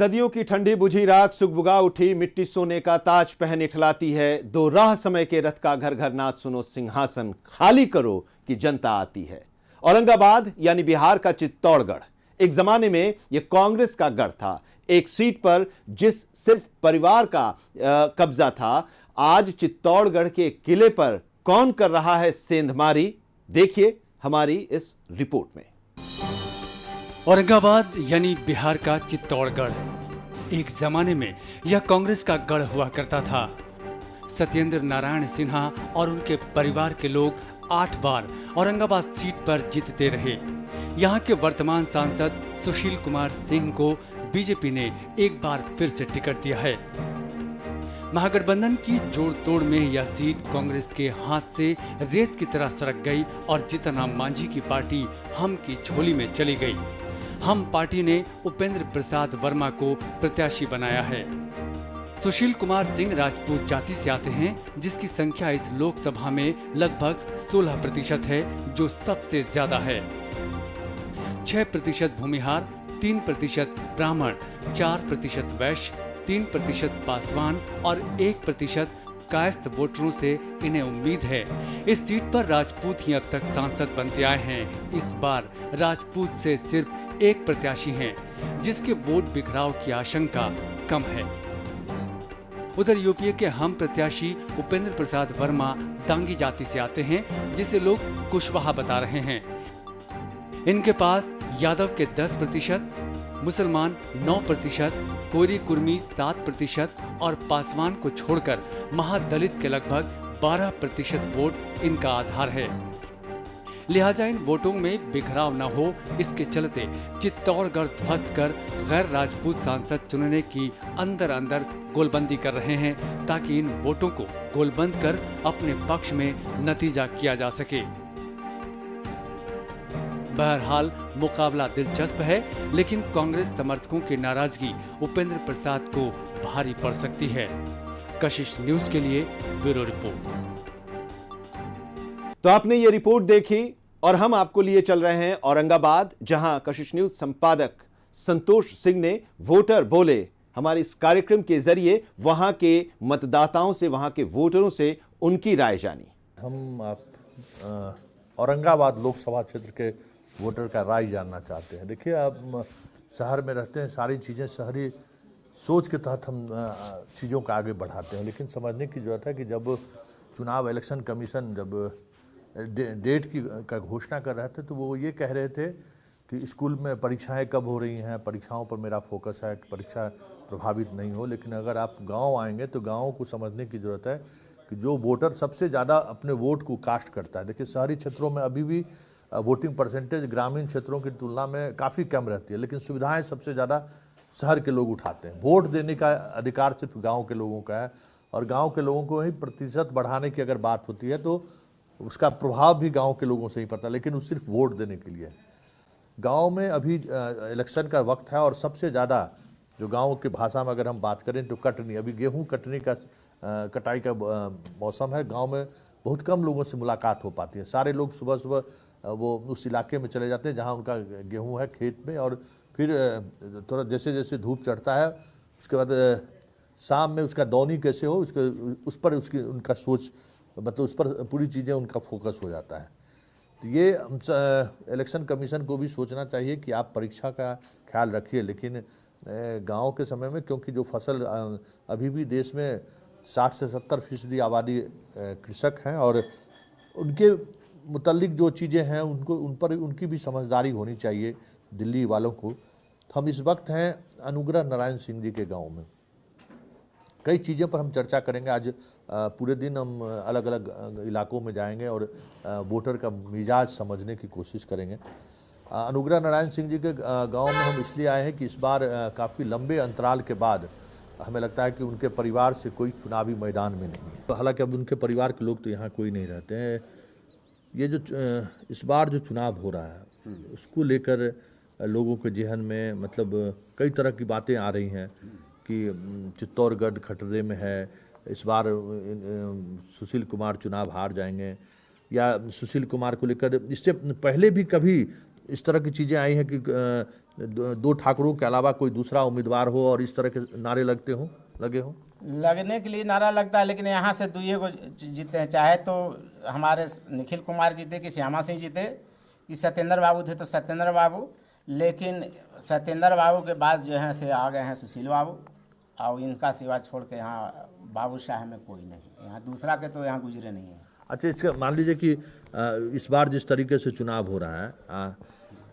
सदियों की ठंडी बुझी राख सुगबुगा उठी, मिट्टी सोने का ताज पहन इठलाती है। दो राह समय के रथ का घर घर नाच सुनो, सिंहासन खाली करो कि जनता आती है। औरंगाबाद यानी बिहार का चित्तौड़गढ़ एक जमाने में यह कांग्रेस का गढ़ था। एक सीट पर जिस सिर्फ परिवार का कब्जा था, आज चित्तौड़गढ़ के किले पर कौन कर रहा है सेंधमारी, देखिए हमारी इस रिपोर्ट में। औरंगाबाद यानी बिहार का चित्तौड़गढ़ एक जमाने में यह कांग्रेस का गढ़ हुआ करता था। सत्येंद्र नारायण सिन्हा और उनके परिवार के लोग 8 बार औरंगाबाद सीट पर जीतते रहे। यहाँ के वर्तमान सांसद सुशील कुमार सिंह को बीजेपी ने एक बार फिर से टिकट दिया है। महागठबंधन की जोड़ तोड़ में यह सीट कांग्रेस के हाथ से रेत की तरह सरक गई और जीतन राम मांझी की पार्टी हम की झोली में चली गई। हम पार्टी ने उपेंद्र प्रसाद वर्मा को प्रत्याशी बनाया है। सुशील कुमार सिंह राजपूत जाति से आते हैं, जिसकी संख्या इस लोकसभा में लगभग 16% है, जो सबसे ज्यादा है। 6% भूमिहार, 3% ब्राह्मण, 4% वैश्य, 3% पासवान और 1% कायस्थ वोटरों से इन्हें उम्मीद है। इस सीट पर राजपूत ही अब तक सांसद बनते आए हैं। इस बार राजपूत से सिर्फ एक प्रत्याशी हैं, जिसके वोट बिखराव की आशंका कम है। उधर यूपीए के हम प्रत्याशी उपेंद्र प्रसाद वर्मा दांगी जाति से आते हैं, जिसे लोग कुशवाहा बता रहे हैं। इनके पास यादव के 10%, मुसलमान 9%, कोरी कुर्मी 7% और पासवान को छोड़कर महादलित के लगभग 12% वोट इनका आधार है। लिहाजा इन वोटों में बिखराव न हो, इसके चलते चित्तौड़गढ़ ध्वस्त कर गैर राजपूत सांसद चुनने की अंदर अंदर गोलबंदी कर रहे हैं, ताकि इन वोटों को गोलबंद कर अपने पक्ष में नतीजा किया जा सके। बहरहाल मुकाबला दिलचस्प है, लेकिन कांग्रेस समर्थकों की नाराजगी उपेंद्र प्रसाद को भारी पड़ सकती है। कशिश न्यूज के लिए ब्यूरो रिपोर्ट। तो आपने ये रिपोर्ट देखी और हम आपको लिए चल रहे हैं औरंगाबाद, जहां कशिश न्यूज संपादक संतोष सिंह ने वोटर बोले हमारे इस कार्यक्रम के जरिए वहां के मतदाताओं से, वहां के वोटरों से उनकी राय जानी। हम औरंगाबाद लोकसभा क्षेत्र के वोटर का राय जानना चाहते हैं। देखिए, अब शहर में रहते हैं, सारी चीज़ें शहरी सोच के तहत हम चीज़ों का आगे बढ़ाते हैं, लेकिन समझने की ज़रूरत है कि जब चुनाव इलेक्शन कमीशन जब डेट का घोषणा कर रहे थे, तो वो ये कह रहे थे कि स्कूल में परीक्षाएं कब हो रही हैं, परीक्षाओं पर मेरा फोकस है कि परीक्षा प्रभावित नहीं हो। लेकिन अगर आप गांव आएंगे तो गाँव को समझने की ज़रूरत है कि जो वोटर सबसे ज़्यादा अपने वोट को कास्ट करता है। देखिए, शहरी क्षेत्रों में अभी भी वोटिंग परसेंटेज ग्रामीण क्षेत्रों की तुलना में काफ़ी कम रहती है, लेकिन सुविधाएं सबसे ज़्यादा शहर के लोग उठाते हैं। वोट देने का अधिकार सिर्फ गांव के लोगों का है, और गांव के लोगों को ही प्रतिशत बढ़ाने की अगर बात होती है तो उसका प्रभाव भी गांव के लोगों से ही पड़ता है, लेकिन वो सिर्फ वोट देने के लिए। गाँव में अभी इलेक्शन का वक्त है, और सबसे ज़्यादा जो गाँव की भाषा में अगर हम बात करें तो कटनी, अभी गेहूँ कटनी का कटाई का मौसम है। गांव में बहुत कम लोगों से मुलाकात हो पाती है। सारे लोग सुबह सुबह वो उस इलाके में चले जाते हैं जहां उनका गेहूं है खेत में, और फिर थोड़ा जैसे जैसे धूप चढ़ता है उसके बाद शाम में उसका दौनी कैसे हो, उस पर उसकी उनका सोच, मतलब उस पर पूरी चीज़ें उनका फोकस हो जाता है। तो ये इलेक्शन कमीशन को भी सोचना चाहिए कि आप परीक्षा का ख्याल रखिए, लेकिन गाँव के समय में, क्योंकि जो फसल अभी भी देश में 60 से 70% आबादी कृषक हैं, और उनके मुतल्लिक जो चीज़ें हैं उन पर उनकी भी समझदारी होनी चाहिए दिल्ली वालों को। तो हम इस वक्त हैं अनुग्रह नारायण सिंह जी के गांव में। कई चीज़ों पर हम चर्चा करेंगे आज। पूरे दिन हम अलग अलग इलाकों में जाएंगे और वोटर का मिजाज समझने की कोशिश करेंगे। अनुग्रह नारायण सिंह जी के गाँव में हम इसलिए आए हैं कि इस बार काफ़ी लंबे अंतराल के बाद हमें लगता है कि उनके परिवार से कोई चुनावी मैदान में नहीं है। तो हालांकि अब उनके परिवार के लोग तो यहाँ कोई नहीं रहते हैं। ये जो इस बार जो चुनाव हो रहा है उसको लेकर लोगों के जहन में मतलब कई तरह की बातें आ रही हैं कि चित्तौड़गढ़ खतरे में है, इस बार सुशील कुमार चुनाव हार जाएंगे, या सुशील कुमार को लेकर इससे पहले भी कभी इस तरह की चीज़ें आई हैं कि दो ठाकुरों के अलावा कोई दूसरा उम्मीदवार हो और इस तरह के नारे लगे हों? लगने के लिए नारा लगता है, लेकिन यहाँ से दुइये को जीते हैं। चाहे तो हमारे निखिल कुमार जीते कि श्यामा सिंह जीते कि सत्येंद्र बाबू थे तो सत्येंद्र बाबू, लेकिन सत्येंद्र बाबू के बाद जो है से आ गए हैं सुशील बाबू, और इनका सिवा छोड़ के यहाँ बाबू शाह में कोई नहीं, यहाँ दूसरा के तो यहाँ गुजरे नहीं है। अच्छा, इसका मान लीजिए कि इस बार जिस तरीके से चुनाव हो रहा है,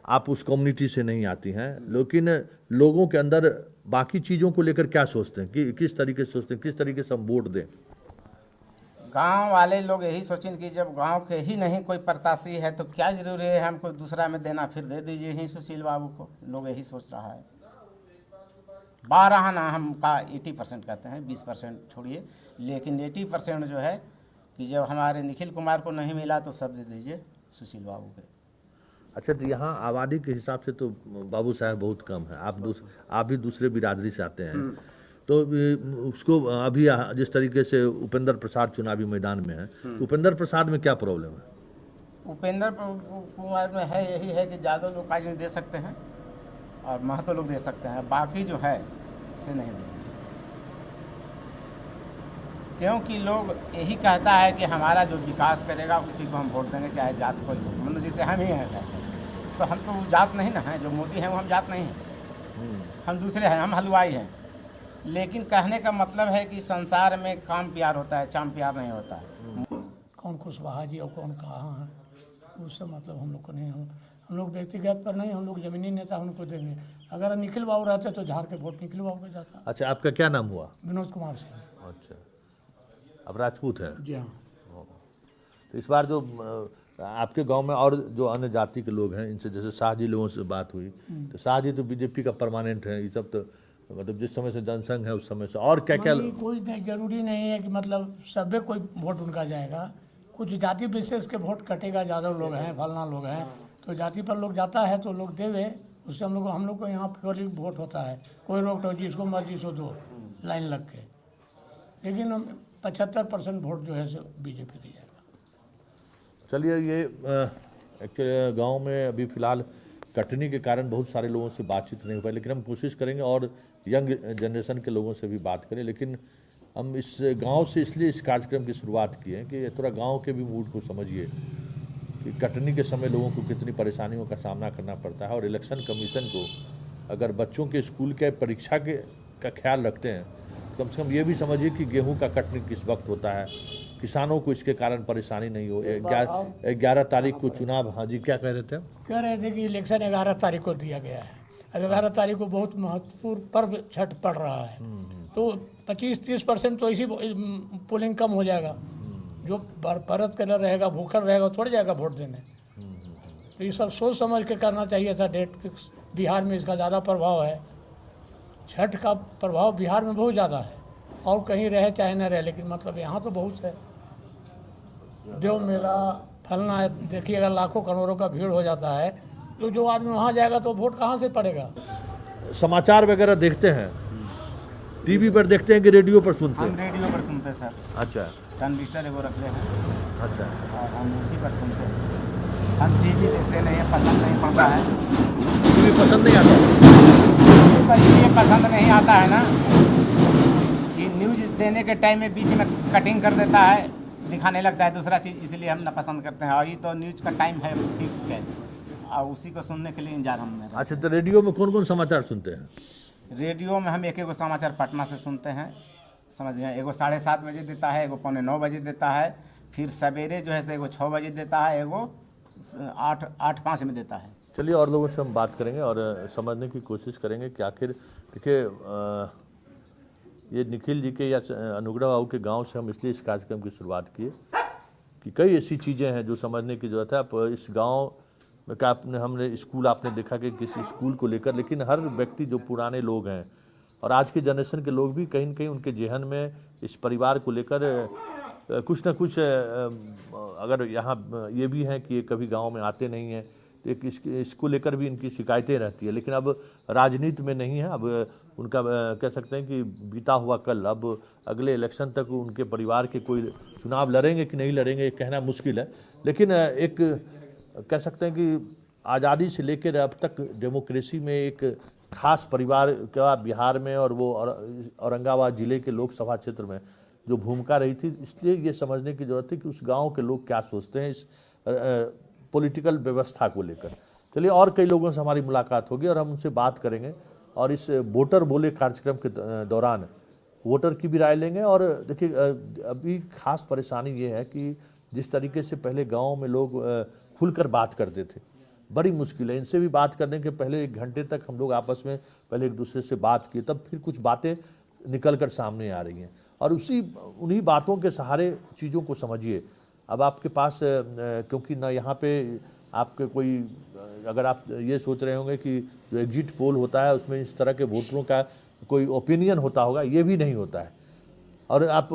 आप उस कम्युनिटी से नहीं आती हैं, लेकिन लोगों के अंदर बाकी चीज़ों को लेकर क्या सोचते हैं कि किस तरीके से सोचते हैं, किस तरीके से हम वोट दें? गांव वाले लोग यही सोचें कि जब गांव के ही नहीं कोई प्रत्याशी है तो क्या जरूरी है हमको दूसरा में देना, फिर दे दीजिए ही सुशील बाबू को। लोग यही सोच रहा है। 12 ना हम का 80% कहते हैं, 20% छोड़िए, लेकिन 80% जो है कि जब हमारे निखिल कुमार को नहीं मिला तो सब दे दीजिए सुशील बाबू के। अच्छा, तो यहाँ आबादी के हिसाब से तो बाबू साहब बहुत कम है, आप भी दूसरे बिरादरी से आते हैं, तो उसको अभी जिस तरीके से उपेंद्र प्रसाद चुनावी मैदान में है, तो उपेंद्र प्रसाद में क्या प्रॉब्लम है? उपेंद्र कुमार में है यही है कि यादव लोग काज दे सकते हैं और महतो लोग दे सकते हैं, बाकी जो है उसे नहीं देंगे, क्योंकि लोग यही कहता है कि हमारा जो विकास करेगा उसी को हम वोट देंगे, चाहे जात कोई हो। मतलब जैसे हम ही हैं कहते हैं, तो हम तो जात नहीं ना हैं, जो मोदी हैं वो हम जात नहीं हैं, हम दूसरे हैं, हम हलवाई हैं। लेकिन कहने का मतलब है कि संसार में काम प्यार होता है, चाम प्यार नहीं होता है। कौन कुशवाहा जी और कौन कहाँ है उससे मतलब हम लोग को नहीं। हम लोग व्यक्तिगत पर नहीं, हम लोग जमीनी नेता उनको देंगे। अगर निखिल बाबू रहते तो झाड़ के वोट निखिल बाबू को जाता। अच्छा, आपका क्या नाम हुआ? विनोद कुमार सिंह। अच्छा, अब राजपूत हैं? जी हाँ। तो इस बार जो आपके गांव में और जो अन्य जाति के लोग हैं, इनसे जैसे शाह जी लोगों से बात हुई, तो शाह जी तो बीजेपी का परमानेंट है, ये सब तो मतलब जिस समय से जनसंघ है उस समय से, और क्या क्या कोई नहीं, जरूरी नहीं है कि मतलब सभी कोई वोट उनका जाएगा। कुछ जाति विशेष के वोट कटेगा, ज़्यादा लोग हैं, फलना लोग हैं, तो जाति पर लोग जाता है तो लोग देवे, उससे हम लोग को यहाँ प्योरली वोट होता है। कोई रोक टोक जिसको मर्जी सो दो लाइन लग के, लेकिन 75% वोट जो है सो बीजेपी की जाएगा। चलिए, ये एक गांव में अभी फिलहाल कटनी के कारण बहुत सारे लोगों से बातचीत नहीं हो पाई, लेकिन हम कोशिश करेंगे और यंग जनरेशन के लोगों से भी बात करें। लेकिन हम इस गांव से इसलिए इस कार्यक्रम की शुरुआत की है कि थोड़ा गांव के भी मूड को समझिए कि कटनी के समय लोगों को कितनी परेशानियों का सामना करना पड़ता है, और इलेक्शन कमीशन को अगर बच्चों के स्कूल के परीक्षा का ख्याल रखते हैं, कम से कम ये भी समझिए कि गेहूं का कटनी किस वक्त होता है, किसानों को इसके कारण परेशानी नहीं हो। 11 तारीख को चुनाव। हाँ जी, क्या कह रहे थे? कह रहे थे कि इलेक्शन 11 तारीख को दिया गया है। अब 11 तारीख को बहुत महत्वपूर्ण पर्व छठ पड़ रहा है, तो 25-30% तो इसी पोलिंग कम हो जाएगा। जो परत कर रहेगा, भूखल रहेगा, छोड़ जाएगा वोट देने। तो ये सब सोच समझ के करना चाहिए था डेट फिक्स। बिहार में इसका ज़्यादा प्रभाव है, छठ का प्रभाव बिहार में बहुत ज़्यादा है, और कहीं रहे चाहे न रहे, लेकिन मतलब यहाँ तो बहुत है। देव मेला फलना है, देखिएगा लाखों करोड़ों का भीड़ हो जाता है, तो जो आदमी वहाँ जाएगा तो वोट कहाँ से पड़ेगा? समाचार वगैरह देखते हैं, टीवी पर देखते हैं कि रेडियो पर सुनते हम हैं? रेडियो पर सुनते हैं सर। अच्छा, ट्रांजिस्टर एगो रखते हैं। अच्छा, और हम उसी पर सुनते हैं। हम टीवी देखते नहीं है, पसंद नहीं पड़ता है। टीवी पसंद नहीं आता? ये पसंद नहीं आता है ना कि न्यूज देने के टाइम में बीच में कटिंग कर देता है, दिखाने लगता है दूसरा चीज़, इसलिए हम ना पसंद करते हैं। और ये तो न्यूज का टाइम है फिक्स है, और उसी को सुनने के लिए इंतजार हम। अच्छा, तो रेडियो में कौन कौन समाचार सुनते हैं? रेडियो में हम एक समाचार पटना से सुनते हैं, समझ गए। एगो 7:30 बजे देता है, एगो 8:45 बजे देता है, फिर सवेरे जो है से एगो 6 बजे देता है, एगो 8:05 में देता है। चलिए, और लोगों से हम बात करेंगे और समझने की कोशिश करेंगे कि आखिर देखिए, ये निखिल जी के या अनुग्रह बाबू के गांव से हम इसलिए इस कार्यक्रम की शुरुआत किए कि कई ऐसी चीज़ें हैं जो समझने की ज़रूरत है। आप इस गांव में क्या हमने स्कूल आपने देखा कि किसी स्कूल को लेकर, लेकिन हर व्यक्ति जो पुराने लोग हैं और आज के जनरेशन के लोग भी कहीं न कहीं उनके जेहन में इस परिवार को लेकर कुछ ना कुछ, अगर यहाँ ये भी है कि ये कभी गांव में आते नहीं हैं, तो एक इसको लेकर भी इनकी शिकायतें रहती है। लेकिन अब राजनीति में नहीं है, अब उनका कह सकते हैं कि बीता हुआ कल, अब अगले इलेक्शन तक उनके परिवार के कोई चुनाव लड़ेंगे कि नहीं लड़ेंगे ये कहना मुश्किल है। लेकिन एक कह सकते हैं कि आज़ादी से लेकर अब तक डेमोक्रेसी में एक खास परिवार का बिहार में और वो औरंगाबाद जिले के लोकसभा क्षेत्र में जो भूमिका रही थी, इसलिए ये समझने की जरूरत थी कि उस गांव के लोग क्या सोचते हैं इस पॉलिटिकल व्यवस्था को लेकर। चलिए, और कई लोगों से हमारी मुलाकात होगी और हम उनसे बात करेंगे और इस वोटर बोले कार्यक्रम के दौरान वोटर की भी राय लेंगे। और देखिए, अभी खास परेशानी ये है कि जिस तरीके से पहले गाँव में लोग खुलकर बात करते थे, बड़ी मुश्किल है। इनसे भी बात करने के पहले 1 घंटे तक हम लोग आपस में पहले एक दूसरे से बात किए, तब फिर कुछ बातें निकल कर सामने आ रही हैं और उन्हीं बातों के सहारे चीज़ों को समझिए। अब आपके पास क्योंकि ना यहाँ पे आपके कोई, अगर आप ये सोच रहे होंगे कि जो एग्जिट पोल होता है उसमें इस तरह के वोटरों का कोई ओपिनियन होता होगा, ये भी नहीं होता है। और आप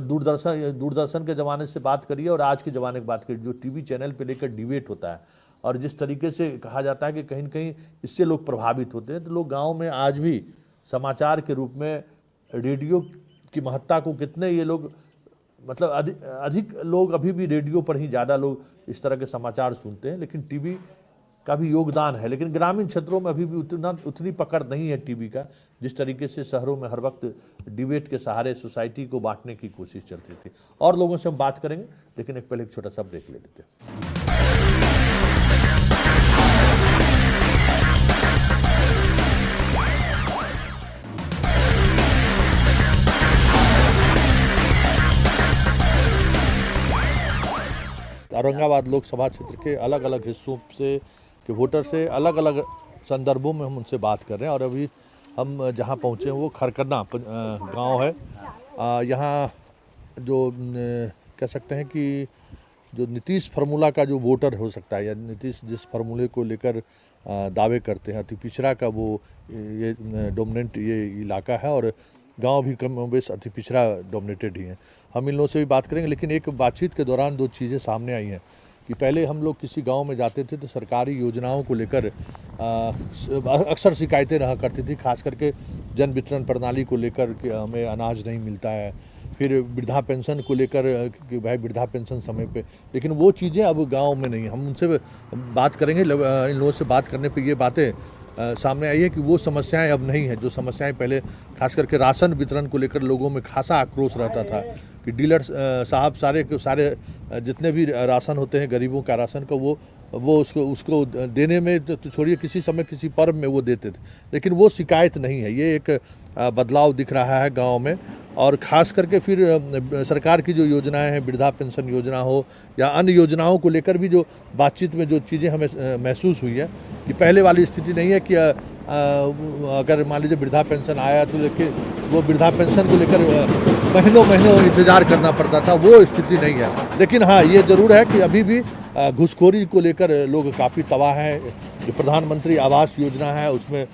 दूरदर्शन के ज़माने से बात करिए और आज के ज़माने की बात करिए, जो टीवी चैनल पे लेकर डिबेट होता है और जिस तरीके से कहा जाता है कि कहीं न कहीं इससे लोग प्रभावित होते हैं, तो लोग गाँव में आज भी समाचार के रूप में रेडियो की महत्ता को कितने ये लोग, मतलब अधिक लोग अभी भी रेडियो पर ही ज़्यादा लोग इस तरह के समाचार सुनते हैं, लेकिन टीवी का भी योगदान है। लेकिन ग्रामीण क्षेत्रों में अभी भी उतनी पकड़ नहीं है टीवी का, जिस तरीके से शहरों में हर वक्त डिबेट के सहारे सोसाइटी को बांटने की कोशिश चलती थी। और लोगों से हम बात करेंगे, लेकिन पहले एक छोटा सा ब्रेक ले लेते हैं। औरंगाबाद लोकसभा क्षेत्र के अलग अलग हिस्सों से के वोटर से अलग अलग संदर्भों में हम उनसे बात कर रहे हैं। और अभी हम जहां पहुंचे हैं वो खरकन्ना गांव है। यहाँ जो कह सकते हैं कि जो नीतीश फार्मूला का जो वोटर हो सकता है, या नीतीश जिस फार्मूले को लेकर दावे करते हैं, अति पिछड़ा का वो ये डोमिनेंट ये इलाका है और गांव भी कम बेश अति पिछड़ा डोमिनेटेड ही है। हम इन लोगों से भी बात करेंगे, लेकिन एक बातचीत के दौरान 2 चीज़ें सामने आई हैं कि पहले हम लोग किसी गांव में जाते थे तो सरकारी योजनाओं को लेकर अक्सर शिकायतें रहा करती थी, खास करके जन वितरण प्रणाली को लेकर कि हमें अनाज नहीं मिलता है, फिर वृद्धा पेंशन को लेकर कि भाई वृद्धा पेंशन समय पे, लेकिन वो चीज़ें अब गांव में नहीं। हम उनसे बात करेंगे, इन लोगों से बात करने पे ये बातें सामने आई है कि वो समस्याएं अब नहीं है जो समस्याएं पहले, खास करके राशन वितरण को लेकर लोगों में खासा आक्रोश रहता था कि डीलर साहब सारे जितने भी राशन होते हैं गरीबों का राशन का वो उसको देने में तो छोड़िए, किसी समय किसी पर्व में वो देते थे, लेकिन वो शिकायत नहीं है। ये एक बदलाव दिख रहा है गांव में। और ख़ास करके फिर सरकार की जो योजनाएं हैं, वृद्धा पेंशन योजना हो या अन्य योजनाओं को लेकर भी जो बातचीत में जो चीज़ें हमें महसूस हुई है कि पहले वाली स्थिति नहीं है कि अगर मान लीजिए वृद्धा पेंशन आया तो देखिए वो वृद्धा पेंशन को लेकर महीनों इंतज़ार करना पड़ता था, वो स्थिति नहीं है। लेकिन हाँ, ये ज़रूर है कि अभी भी घुसखोरी को लेकर लोग काफ़ी तबाह हैं। जो प्रधानमंत्री आवास योजना है उसमें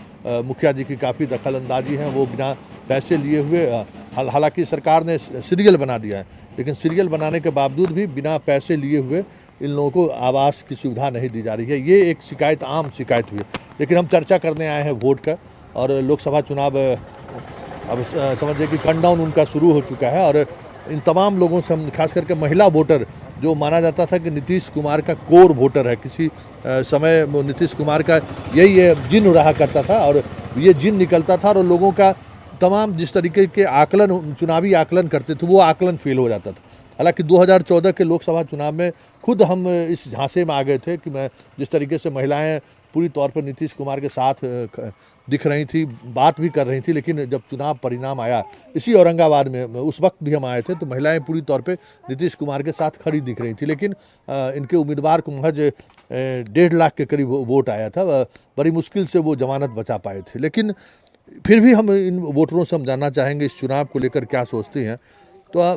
मुखिया जी की काफ़ी दखल अंदाजी है, वो बिना पैसे लिए हुए, हालांकि सरकार ने सीरियल बना दिया है, लेकिन सीरियल बनाने के बावजूद भी बिना पैसे लिए हुए इन लोगों को आवास की सुविधा नहीं दी जा रही है। ये एक शिकायत, आम शिकायत हुई है। लेकिन हम चर्चा करने आए हैं वोट का, और लोकसभा चुनाव अब समझिए कि कटडाउन उनका शुरू हो चुका है। और इन तमाम लोगों से हम, खास करके महिला वोटर, जो माना जाता था कि नीतीश कुमार का कोर वोटर है, किसी समय वो नीतीश कुमार का यही जिन रहा करता था और ये जिन निकलता था और लोगों का तमाम जिस तरीके के आकलन, चुनावी आकलन करते थे, वो आकलन फेल हो जाता था। हालांकि 2014 के लोकसभा चुनाव में खुद हम इस झांसे में आ गए थे कि मैं जिस तरीके से महिलाएं पूरी तौर पर नीतीश कुमार के साथ दिख रही थी, बात भी कर रही थी, लेकिन जब चुनाव परिणाम आया इसी औरंगाबाद में, उस वक्त भी हम आए थे, तो महिलाएं पूरी तौर पे नीतीश कुमार के साथ खड़ी दिख रही थी। लेकिन इनके उम्मीदवार को महज 1.5 लाख के करीब वोट आया था, बड़ी मुश्किल से वो जमानत बचा पाए थे। लेकिन फिर भी हम इन वोटरों से हम जानना चाहेंगे इस चुनाव को लेकर क्या सोचती हैं। तो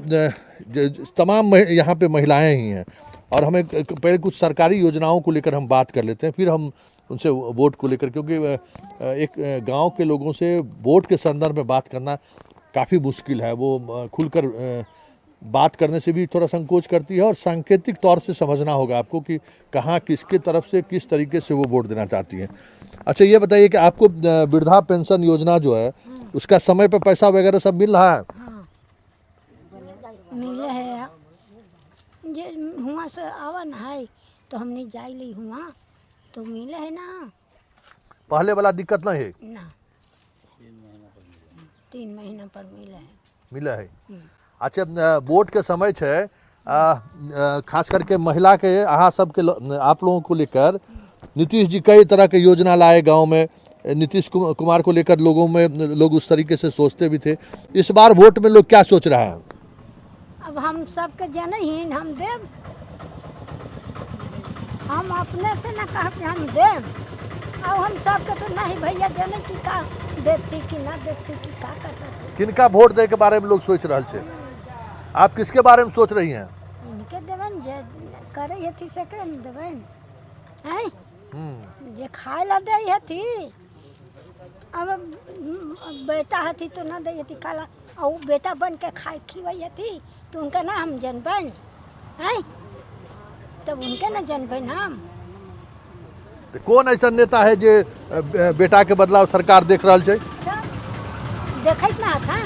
तमाम यहाँ पे महिलाएं ही हैं, और हमें पहले कुछ सरकारी योजनाओं को लेकर हम बात कर लेते हैं, फिर हम उनसे वोट को लेकर, क्योंकि एक गांव के लोगों से वोट के संदर्भ में बात करना काफ़ी मुश्किल है। वो खुलकर बात करने से भी थोड़ा संकोच करती है, और सांकेतिक तौर से समझना होगा आपको कि कहाँ किसके तरफ से किस तरीके से वो वोट देना चाहती हैं। अच्छा, ये बताइए कि आपको वृद्धा पेंशन योजना जो है उसका समय पे पैसा वगैरह सब मिल रहा है? हाँ, मिल है। जे हुआ से आवन है तो हमने जाई ली हुआ तो मिले है ना पहले वाला दिक्कत नहीं है? ना 3 महीना पर मिले है। मिला है। अच्छा वोट के समय है, खास करके महिला के अहाँ सबके आप लोगों को लेकर नीतीश जी कई तरह के योजना लाए गांव में। नीतीश कुमार को लेकर लोगों में लोग उस तरीके से सोचते भी थे। इस बार वोट में लोग क्या सोच रहा है? अब हम सबके जन ही हम देव, हम अपने से ना कहा कि हम देव। अब हम सबके तो नहीं भैया जाने की का देती कि ना देती कि का करता। किनका वोट दे के बारे में लोग सोच रहे थे? आप किसके बारे में सोच रही हैं? इनके देवन जे करे हथी से के देवन हैं जे खाए ला दे हथी। अब बेटा हथी तो ना दे हथी खाला, और बेटा बन के खाए खिवाई हथी तो उनका ना हम जनबन हैं, तब उनके ना जनबन हम। कौन ऐसा नेता है जो बेटा के बदलाव सरकार देख रहा है? देखत ना था,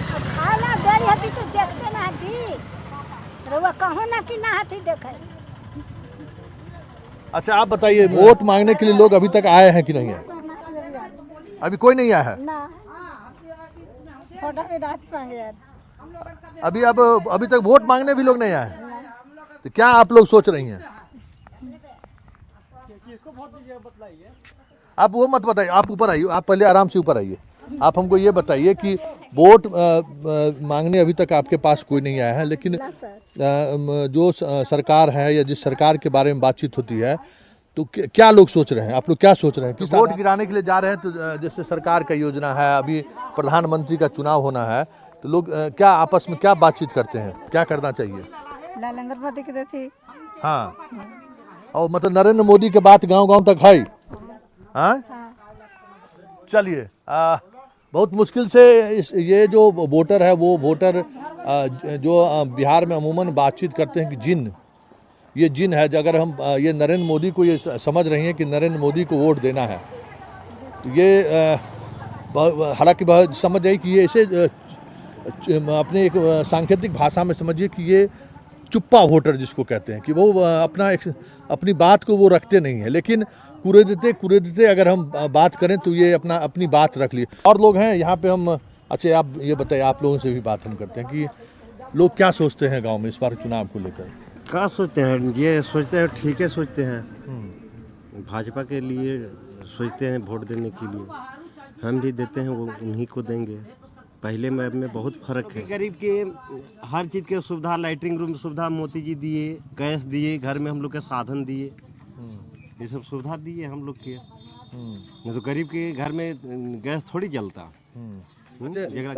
अब खाए ला दे हथी तो देखते ना हथी, रउआ कहो ना कि ना हथी देखे। अच्छा आप बताइए, वोट मांगने के लिए लोग अभी तक आए हैं कि नहीं है? अभी कोई नहीं आया है ना फोटो पे डांट मांगे यार। अभी तक वोट मांगने भी लोग नहीं आए हैं। तो क्या आप लोग सोच रही हैं? आप वो मत बताइए, आप ऊपर आइए, आप पहले आराम से ऊपर आइए। आप हमको ये बताइए कि वोट मांगने अभी तक आपके पास कोई नहीं आया है, लेकिन जो सरकार है या जिस सरकार के बारे में बातचीत होती है तो क्या लोग सोच रहे हैं? आप लोग क्या सोच रहे हैं? कि वोट गिराने के लिए जा रहे हैं, तो जैसे सरकार का योजना है, अभी प्रधानमंत्री का चुनाव होना है, तो लोग क्या आपस में क्या बातचीत करते हैं? क्या करना चाहिए? नरेंद्र मोदी की देती। हाँ, और मतलब नरेंद्र मोदी के बात गांव-गांव तक है। हाँ, चलिए बहुत मुश्किल से ये जो वोटर है वो वोटर जो बिहार में अमूमन बातचीत करते हैं कि ये जिन है। अगर हम ये नरेंद्र मोदी को ये समझ रही हैं कि नरेंद्र मोदी को वोट देना है, तो ये हालांकि समझ जाइए कि ये ऐसे अपने एक सांकेतिक भाषा में समझिए कि ये चुप्पा वोटर जिसको कहते हैं, कि वो अपनी बात को वो रखते नहीं है, लेकिन कुरेदते अगर हम बात करें तो ये अपनी बात रख लिए। और लोग हैं यहाँ पे हम। अच्छा आप ये बताइए, आप लोगों से भी बात हम करते हैं कि लोग क्या सोचते हैं गांव में इस बार चुनाव को लेकर? क्या सोचते हैं? ये सोचते हैं ठीक है, सोचते हैं भाजपा के लिए सोचते हैं वोट देने के लिए। हम भी देते हैं, वो उन्हीं को देंगे। पहले में अब में बहुत फर्क है। गरीब के हर चीज़ के सुविधा, लाइटिंग रूम सुविधा मोदी जी दिए, गैस दिए, घर में हम लोग के साधन दिए, ये सब सुविधा दिए हम लोग के। नहीं तो गरीब के घर में गैस थोड़ी जलता।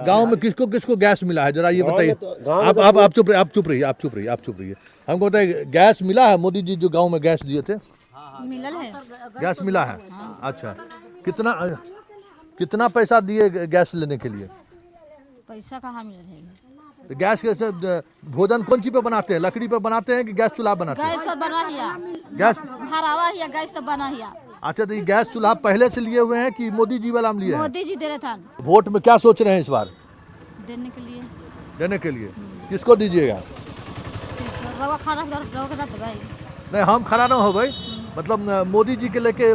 गांव में किसको किसको गैस मिला है जरा ये बताइए। आप चुप रहिए। हमको बताइए, गैस मिला है? मोदी जी जो गांव में गैस दिए थे, मिलल है गैस मिला है? अच्छा, कितना पैसा दिए गैस लेने के लिए? पैसा कहाँ मिलल है? तो गैस के भोजन कौन चीज पे बनाते हैं? लकड़ी पे बनाते हैं कि गैस चूल्हा बनाते हैं? गैस पर बना हिया, गैस भरावा हिया, गैस तो बना हिया। अच्छा, तो ये गैस चूल्हा पहले से लिए हुए हैं कि मोदी जी वाला हम लिए हैं? मोदी जी दे रहे थे वोट में क्या सोच रहे हैं इस बार देने के लिए? देने के लिए किसको दीजिएगा? रवा खाना तो भाई नहीं, हम खड़ा ना हो भाई, मतलब मोदी जी के लेके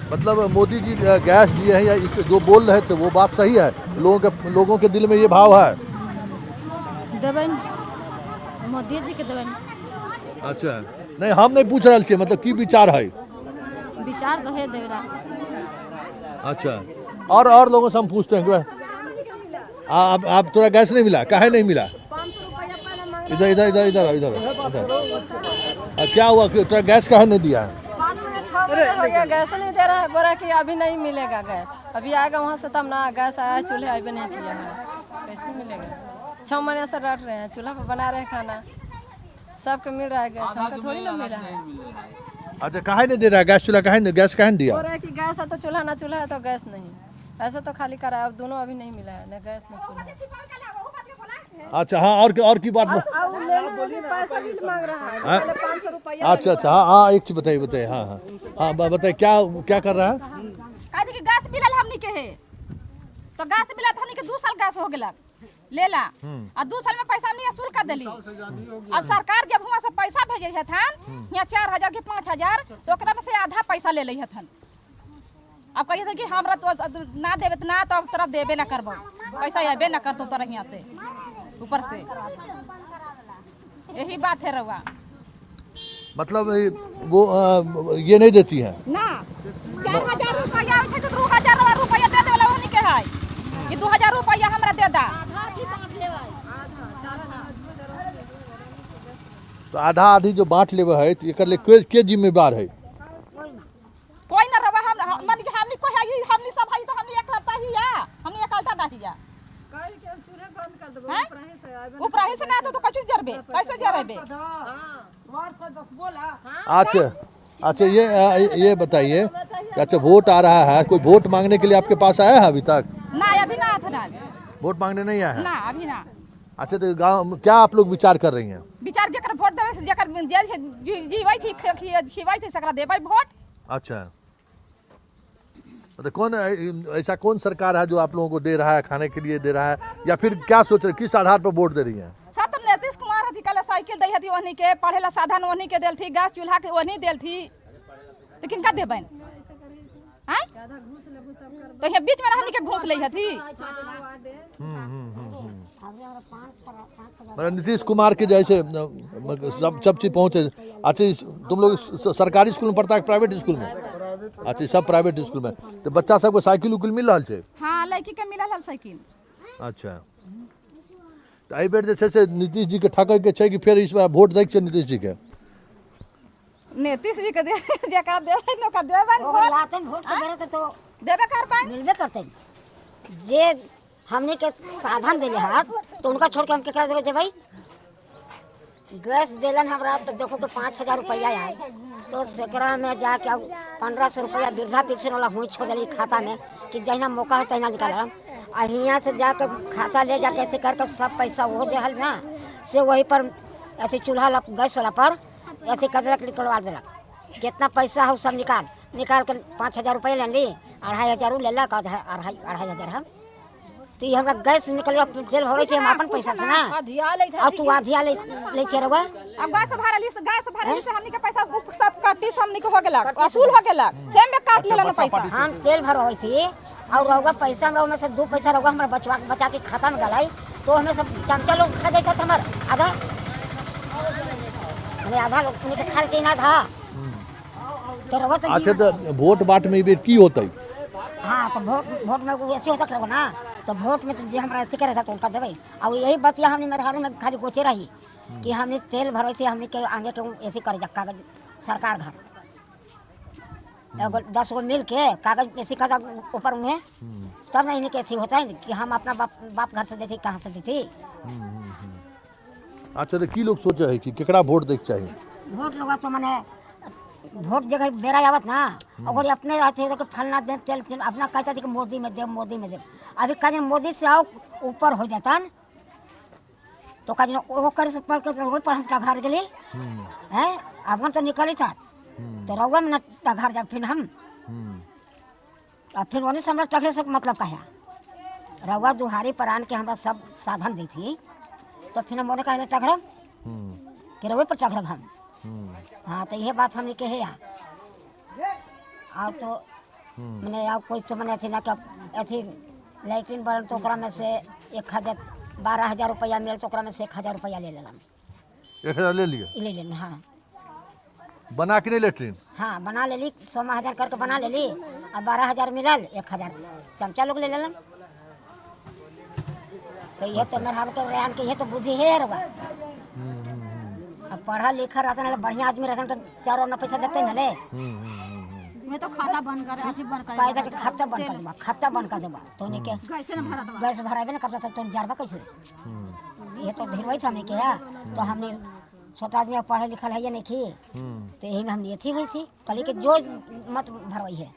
मतलब मोदी जी गैस दिए हैं या जो बोल रहे थे वो बात सही है? लोगों के दिल में ये भाव है? देवन मोदी जी के देवन। अच्छा, नहीं हम नहीं पूछ रहे थे, मतलब की विचार है? विचार तो है देवरा। अच्छा, और लोगों से हम पूछते हैं कि आप थोड़ा गैस नहीं मिला? काहे नहीं मिला? इधर क्या हुआ कि थोड़ा गैस काहे नहीं दिया है? 5 महीने 6 महीने हो गया, गैस नहीं दे रहा है। बोला कि अभी नहीं मिलेगा गैस, अभी आएगा वहाँ से तब ना। गैस आया, चूल्हे अभी नहीं किया है, कैसे मिलेगा? 6 महीने से रट रहे हैं, चूल्हा पर बना रहे हैं खाना, सबको मिल रहा है गैस, हमको थोड़ी ना मिला है। अच्छा, काहे नहीं दे रहा है गैस? चूल्हा गैस काहे नहीं दिया? बोल रहा है कि गैस है तो चूल्हा, ना चूल्हा है तो गैस नहीं। ऐसा तो खाली करा, अब दोनों अभी नहीं मिला है, ना गैस ना चूल्हा। अच्छा, हाँ, और की बात पैसा भी मांग रहा है, पहले 500 रुपया। अच्छा, हाँ, एक चीज बताइए। हाँ, बताइए क्या कर रहा है? कह दी कि गैस मिलल हमनी के है, तो गैस मिला तो हमनी के 2 साल गैस हो गेला, ले ला और 2 साल में पैसा हमने वसूल कर दिली। और सरकार जब वहाँ से पैसा भेजे है थान यहाँ 4000 के 5000 तो ओकरा में से आधा पैसा ले ली है थान। अब कहिए था कि हमरा तो ना देवे तो ना तो तरफ देवे ना करबो पैसा अबे ना करतो तोरा यहाँ से ऊपर से। यही बात है रउआ। मतलब वो ये नहीं देती है ना 4000 रुपया थे तो 2000 रुपया दे देला ओनी के है कि 2000 रुपया हमरा दे दा। तो आधा आधी जो बांट लेवे है तो एकर ले के जिम्मेदार है? कोई ना रवा हम मन के हमनी को है हमनी सब है तो हमनी एकलता ही है हमनी एकलता नहीं है ऊपर से ना तो कुछ जरबे कैसे जरबे। अच्छा ये बताइए, अच्छा वोट आ रहा है, कोई वोट मांगने के लिए आपके पास आया है अभी तक? ना अभी ना था वोट मांगने नहीं आया है ना अभी ना। अच्छा तो गाँव क्या आप लोग विचार कर रही हैं? विचार जकर वोट देवे जकर जीवाई थी खिवाई थी सकरा देबै वोट। अच्छा तो कौन ऐसा कौन सरकार है जो आप लोगों को दे रहा है, खाने के लिए दे रहा है, या फिर क्या सोच रहे, किस आधार पर वोट दे रही है? छात्र नीतीश कुमार हथी कल साइकिल दै हथी ओनी के पढ़ेला साधन ओनी के देल थी गैस चूल्हा के ओनी देल थी लेकिन का देबन हैं तो ये बीच में हमनी के घूस ले हथी। नीतीश कुमार के जैसे सब चीज पहुंचे। अच्छा तुम लोग सरकारी स्कूल में पढ़ता है प्राइवेट स्कूल में? अच्छा सब प्राइवेट स्कूल में। तो बच्चा सबको साइकिल उकिल मिल रहा है? हाँ लड़की के मिलल हल साइकिल। अच्छा तो एहि बेर जे छै से नीतीश जी के ठकै के छै कि फिर इस बार वोट दै के छै नीतीश जी के? नीतीश जी के दे जेका देबै न का देबन वोट तो देबे कर पाए मिलबे करते जे हमने के साधन दिले हाथ तो उनका छोड़ के हम केकरा देवे भाई? गैस दिलन हमरा तो देखो तो 5000 रुपया आए तो सेकरा में जाके 1500 रुपया वृद्धा पेंशन वाला हुई छोड़ दिली खाता में कि जहिना मौका है तहिना निकाल। आ यहाँ से जाकर खाता ले जाके ऐसे करके सब पैसा वो दे हल ना से वही पर ऐसे चूल्हा गैस वाला पर ऐसे कर निकलवा दिलक कितना पैसा है सब निकाल कर 5000 रुपया ले ली 2500 ले लक 2500 हम तो ये हमरा गैस निकल जेल भरे छे हम अपन पैसा से ना और तू आधिया ले के रवा। अब गैस भरा ली से हमनी के पैसा सब काटी हमनी के हो गेला वसूल हो गेला सेम में काट लेला पैसा। हम तेल भरवाई थी और रहुआ पैसा में से 2 पैसा रहुआ हमरा बचा के खाता में गलाई तो हमें सब चमचा लोग खा जाता था हमार आधा हमें आधा लोग के खा के ना था तो रहुआ तो। अच्छा तो वोट बाट में बेर की होतै? हाँ तो वोट में ऐसे होता रहो ना तो वोट में तो जे हमरा ऐसे करे था तो उनका देवे। और यही बतिया हमने मेरे हाथ में खाली गोचे रही कि हमने तेल भरवाई थी हमने के आगे के ऐसे करे कागज सरकार घर 10 गो मिल के कागज ऐसे कागज ऊपर में तब नहीं कैसे होता है कि हम अपना बाप घर से देते कहाँ से देते। अच्छा तो की लोग सोचे है कि केकरा वोट देके चाहिए? वोट लगा तो मैंने वोट जगह बेरा आवत ना अगर अपने तो फलना दे तेल अपना कहता थी कि मोदी में दे अभी कहीं मोदी से आओ ऊपर हो जाता न तो कहीं वो करे से पढ़ के पर हम टघार गए है अब तो निकली था तो रउआ में टघार जा फिर हम फिर वही से हमरा टघरे से मतलब कहा रउआ दुहारी पर आन के हमरा सब साधन दी थी तो फिर हम बोले कहे टघरम कि रउए पर टघरम हम। हाँ तो यह बात हमने कहे तो मैंने आप कोई तो मैंने ना क्या ऐसी लैट्रिन बनल तो में से 12,000 रुपया मिले तो में से 1,000 रुपया ले लेना 1000 ले लिए ले लेना। हाँ बना के नहीं लैट्रिन? हाँ बना ले ली 16,000 करके बना ले ली अब 12,000 मिलल 1,000 चमचा लोग ले लेना। तो ये तो मेरे के रेहान के ये तो बुद्धि है रवा। अब पढ़ा लिखा रहता ना बढ़िया आदमी रहता तो 4 और पैसा देते ना ले मैं तो खाता बंद कर कायदा के खाता बंद कर देबा तो ने के गैस भराबे ना करता तो जारबा कैसे ये तो ढेरवाई था हमने किया तो हमने छोटा आदमी पढ़ा लिखा है या नहीं की तो यही में हम ये थी हुई थी कली के जो मत भरवाई है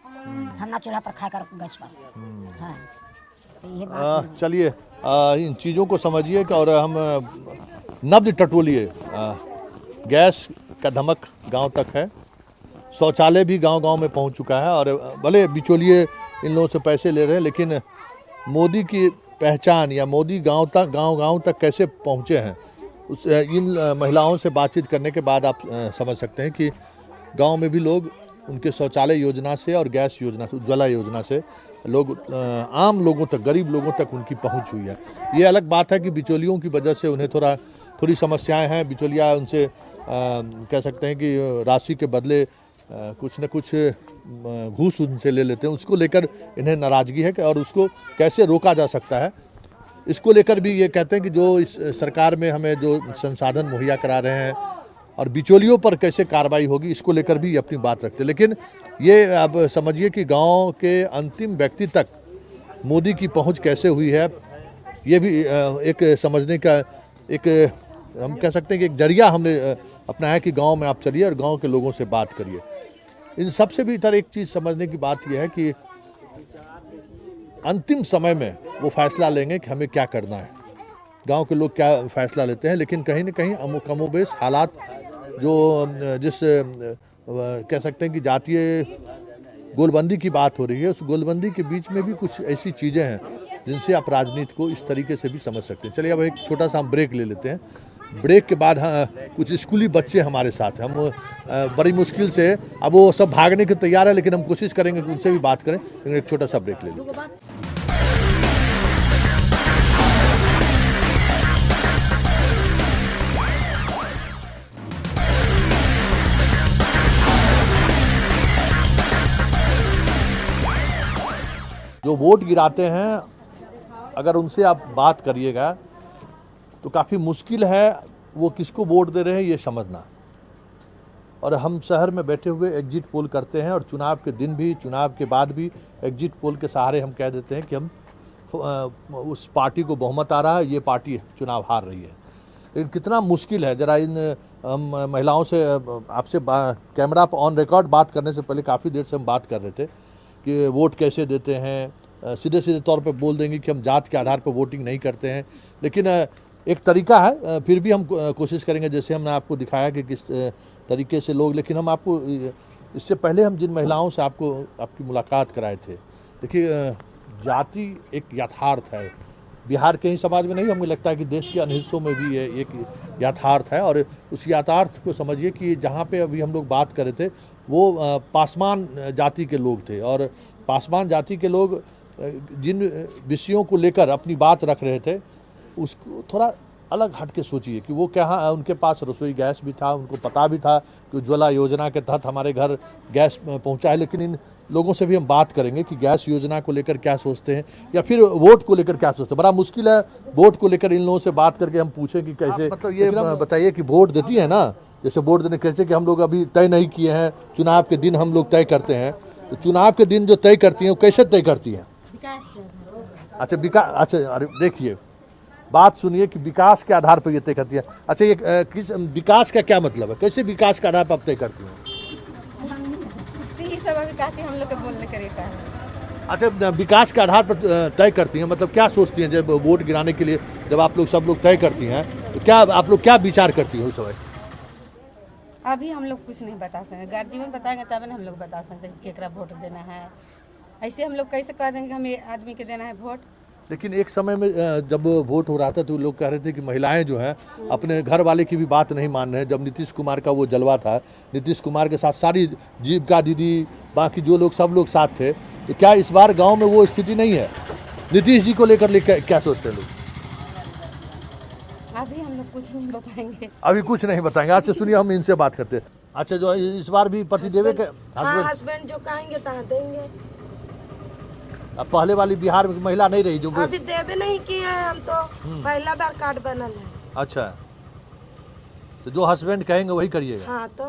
हम ना चूल्हा पर खा कर गैस पर। हाँ तो ये बात चलिए इन चीज़ों को समझिए कि और हम नब्ज टटोलिए। गैस का धमक गांव तक है, शौचालय भी गांव-गांव में पहुंच चुका है और भले बिचौलिए इन लोगों से पैसे ले रहे हैं लेकिन मोदी की पहचान या मोदी गांव तक कैसे पहुंचे हैं, उस इन महिलाओं से बातचीत करने के बाद आप समझ सकते हैं कि गांव में भी लोग उनके शौचालय योजना से और गैस योजना से, उज्ज्वला योजना से लोग आम लोगों तक, गरीब लोगों तक उनकी पहुंच हुई है। ये अलग बात है कि बिचौलियों की वजह से उन्हें थोड़ी समस्याएं हैं। बिचौलिया उनसे कह सकते हैं कि राशि के बदले कुछ न कुछ घूस उनसे ले लेते हैं, उसको लेकर इन्हें नाराज़गी है और उसको कैसे रोका जा सकता है, इसको लेकर भी ये कहते हैं कि जो इस सरकार में हमें जो संसाधन मुहैया करा रहे हैं और बिचौलियों पर कैसे कार्रवाई होगी, इसको लेकर भी अपनी बात रखते हैं। लेकिन ये अब समझिए कि गांव के अंतिम व्यक्ति तक मोदी की पहुंच कैसे हुई है, ये भी एक समझने का एक हम कह सकते हैं कि एक जरिया हमने अपनाया कि गांव में आप चलिए और गांव के लोगों से बात करिए। इन सबसे भीतर एक चीज़ समझने की बात यह है कि अंतिम समय में वो फैसला लेंगे कि हमें क्या करना है। गांव के लोग क्या फैसला लेते हैं, लेकिन कहीं न कहीं कमोबेश हालात जो जिस कह सकते हैं कि जातीय गोलबंदी की बात हो रही है, उस गोलबंदी के बीच में भी कुछ ऐसी चीज़ें हैं जिनसे आप राजनीति को इस तरीके से भी समझ सकते हैं। चलिए अब एक छोटा सा हम ब्रेक ले लेते हैं। ब्रेक के बाद कुछ स्कूली बच्चे हमारे साथ हैं। हम बड़ी मुश्किल से, अब वो सब भागने के तैयार है, लेकिन हम कोशिश करेंगे कि उनसे भी बात करें, लेकिन एक छोटा सा ब्रेक ले लें। जो वोट गिराते हैं, अगर उनसे आप बात करिएगा तो काफ़ी मुश्किल है वो किसको वोट दे रहे हैं ये समझना। और हम शहर में बैठे हुए एग्जिट पोल करते हैं और चुनाव के दिन भी, चुनाव के बाद भी एग्जिट पोल के सहारे हम कह देते हैं कि हम उस पार्टी को बहुमत आ रहा है, ये पार्टी चुनाव हार रही है। लेकिन कितना मुश्किल है, ज़रा इन महिलाओं से आपसे कैमरा पर ऑन रिकॉर्ड बात करने से पहले काफ़ी देर से हम बात कर रहे थे कि वोट कैसे देते हैं। सीधे सीधे तौर पे बोल देंगे कि हम जात के आधार पर वोटिंग नहीं करते हैं, लेकिन एक तरीका है, फिर भी हम कोशिश करेंगे जैसे हमने आपको दिखाया कि किस तरीके से लोग। लेकिन हम आपको इससे पहले हम जिन महिलाओं से आपकी मुलाकात कराए थे, देखिए जाति एक यथार्थ है, बिहार के ही समाज में नहीं, हमें लगता है कि देश के अन्य हिस्सों में भी ये एक यथार्थ है। और उस यथार्थ को समझिए कि जहाँ पे अभी हम लोग बात कर रहे थे वो पासवान जाति के लोग थे, और पासवान जाति के लोग जिन विषयों को लेकर अपनी बात रख रहे थे उसको थोड़ा अलग हट के सोचिए कि वो क्या, उनके पास रसोई गैस भी था, उनको पता भी था कि उज्ज्वला योजना के तहत हमारे घर गैस पहुंचा है। लेकिन इन लोगों से भी हम बात करेंगे कि गैस योजना को लेकर क्या सोचते हैं या फिर वोट को लेकर क्या सोचते हैं। बड़ा मुश्किल है वोट को लेकर इन लोगों से बात करके हम पूछें कि कैसे, मतलब ये बताइए कि वोट देती है ना, जैसे वोट देने कहते हैं कि हम लोग अभी तय नहीं किए हैं, चुनाव के दिन हम लोग तय करते हैं, तो चुनाव के दिन जो तय करती हैं वो कैसे तय करती हैं? अच्छा अच्छा, अरे देखिए बात सुनिए कि विकास के आधार पर ये तय करती है। अच्छा, ये किस विकास का क्या मतलब है, कैसे विकास के आधार पर आप तय करती हैं? हम लोग के बोलने का तरीका है। अच्छा, विकास के आधार पर तय करती हैं, मतलब क्या सोचती हैं जब वोट गिराने के लिए, जब आप लोग सब लोग तय करती हैं तो क्या आप लोग क्या विचार करती हैं उस समय? अभी हम लोग कुछ नहीं बता सकते, गार्जियन बताएंगे तब ना हम लोग बता सकते हैं केकरा वोट देना है। ऐसे हम लोग कैसे कह देंगे हमें आदमी के देना है वोट? लेकिन एक समय में जब वोट हो रहा था तो लोग कह रहे थे कि महिलाएं जो हैं अपने घर वाले की भी बात नहीं मान रहे हैं। जब नीतीश कुमार का वो जलवा था, नीतीश कुमार के साथ सारी जीविका दीदी, बाकी जो लोग सब लोग साथ थे, तो क्या इस बार गांव में वो स्थिति नहीं है? नीतीश जी को लेकर क्या सोचते हैं लोग? अभी हम लोग कुछ नहीं बताएंगे, अभी कुछ नहीं बताएंगे। अच्छा सुनिए, हम इनसे बात करते हैं। अच्छा, जो इस बार भी पति देवे के हस्बैंड जो कहेंगे तहाँ देंगे। अब पहले वाली बिहार में महिला नहीं रही जो अभी देवे नहीं किए हैं, हम तो पहला बार कार्ड बनल है। अच्छा, तो जो हस्बैंड कहेंगे वही करिएगा? हाँ, तो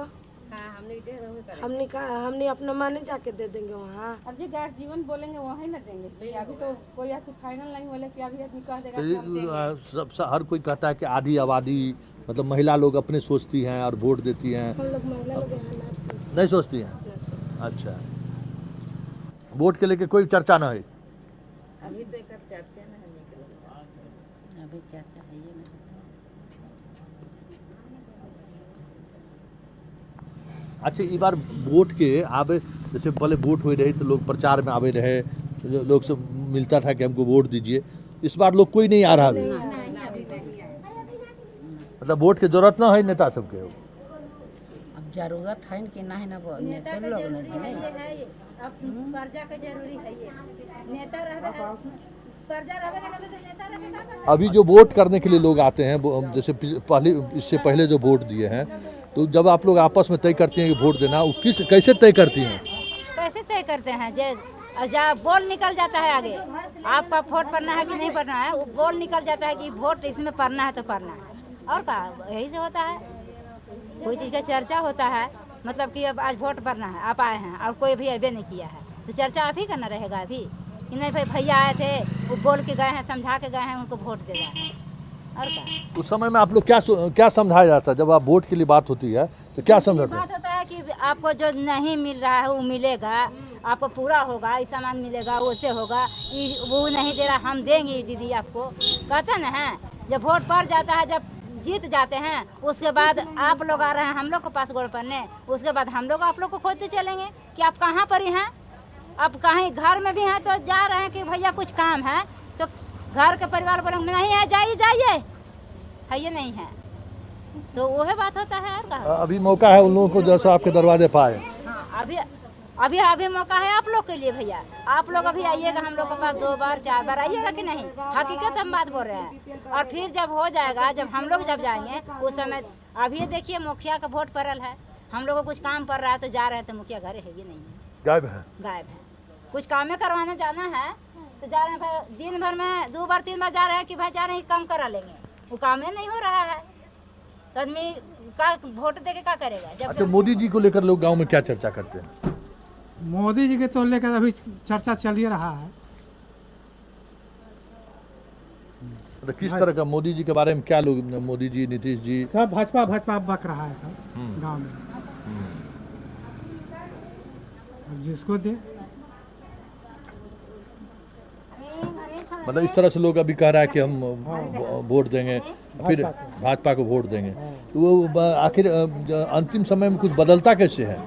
हमने अपना माने जाके दे देंगे वहाँ। अब जो गार्जियन बोलेंगे वहीं ना देंगे। अभी तो कोई आके फाइनल नहीं बोले कि अभी आदमी कह देगा। हर कोई कहता है कि आधी आबादी, मतलब महिला लोग अपने सोचती हैं और वोट देती हैं, हम लोग महिला लोग नहीं सोचती हैं। अच्छा, वोट के लेके कोई चर्चा ना है? अभी तो एक चर्चा ना है, अभी चर्चा है ये नहीं। अच्छा, इस बार वोट के आवे, जैसे पहले वोट हो रही तो लोग प्रचार में आवे रहे, लोग से मिलता था कि हमको वोट दीजिए, इस बार लोग कोई नहीं आ रहा अभी। मतलब वोट की जरूरत ना है नेता सबके। अब जरूरत है कि नहीं ना नेता लोग नहीं अब कर्जा के जरूरी है ये नेता रहबे कर्जा रहबे ना तो नेता रहबे। अभी जो वोट करने के लिए लोग आते हैं जैसे पहले इससे पहले जो वोट दिए हैं, तो जब आप लोग आपस में तय करती हैं कि वोट देना, वो कैसे तय करती हैं? कैसे तय करते हैं? जब बोल निकल जाता है आगे आपका वोट पड़ना है कि नहीं पड़ना है, वो बोल निकल जाता है कि वोट इसमें पड़ना है तो पड़ना है। और क्या यही से होता है, कोई चीज़ का चर्चा होता है, मतलब कि अब आज वोट पड़ना है, आप आए हैं और कोई भी अभी नहीं किया है तो चर्चा आप ही करना रहेगा अभी कि नहीं भाई भैया आए थे वो बोल के गए हैं, समझा के गए हैं, उनको वोट दे रहा है। और क्या उस समय में आप लोग क्या समझाया जाता है? जब आप वोट के लिए बात होती है तो क्या समझाते हैं? बात होता है कि आपको जो नहीं मिल रहा है वो मिलेगा, आपको पूरा होगा, ये सामान मिलेगा, वैसे होगा, वो नहीं दे रहा हम देंगे दीदी आपको, कहते ना है। जब वोट पड़ जाता है, जब जीत जाते हैं, उसके बाद आप लोग आ रहे हैं हम लोग के पास वोट पड़ने, उसके बाद हम लोग आप लोग को खोजते चलेंगे कि आप कहाँ पर ही हैं। आप कहीं घर में भी हैं तो जा रहे हैं कि भैया कुछ काम है, तो घर के परिवार बोलेंगे नहीं है, जाइए है ये नहीं है, तो वही बात होता है। और अभी मौका है उन लोगों को जैसा आपके दरवाजे पाए। हाँ, अभी मौका है आप लोग के लिए भैया। आप लोग अभी आइएगा हम लोग के पास 2 बार 4 बार आइएगा कि नहीं, हकीकत हम बात बोल रहे हैं। और फिर जब हो जाएगा, जब हम लोग जब जाएंगे उस समय, अभी देखिए मुखिया का वोट पड़ल है, हम लोग को कुछ काम पड़ रहा है तो जा रहे हैं, तो मुखिया घर है ये नहीं है, गायब है। कुछ काम करवाने जाना है तो जा रहे हैं भाई, दिन भर में 2 बार 3 बार जा रहे हैं कि भाई जा रहे हैं काम करा लेंगे, वो काम नहीं हो रहा है तो आदमी का वोट दे के क्या करेगा। जब अच्छा, मोदी जी को लेकर लोग गांव में क्या चर्चा करते हैं? मोदी जी के तो लेकर अभी चर्चा चल ही रहा है। तो किस तरह का मोदी जी के बारे में क्या लोग, मोदी जी, नीतीश जी, सब भाजपा बक रहा है सब गांव में। अब जिसको दे, मतलब इस तरह से लोग अभी कह रहा है कि हम वोट देंगे, फिर भाजपा को वोट देंगे। तो वो आखिर अंतिम समय में कुछ बदलता कैसे है?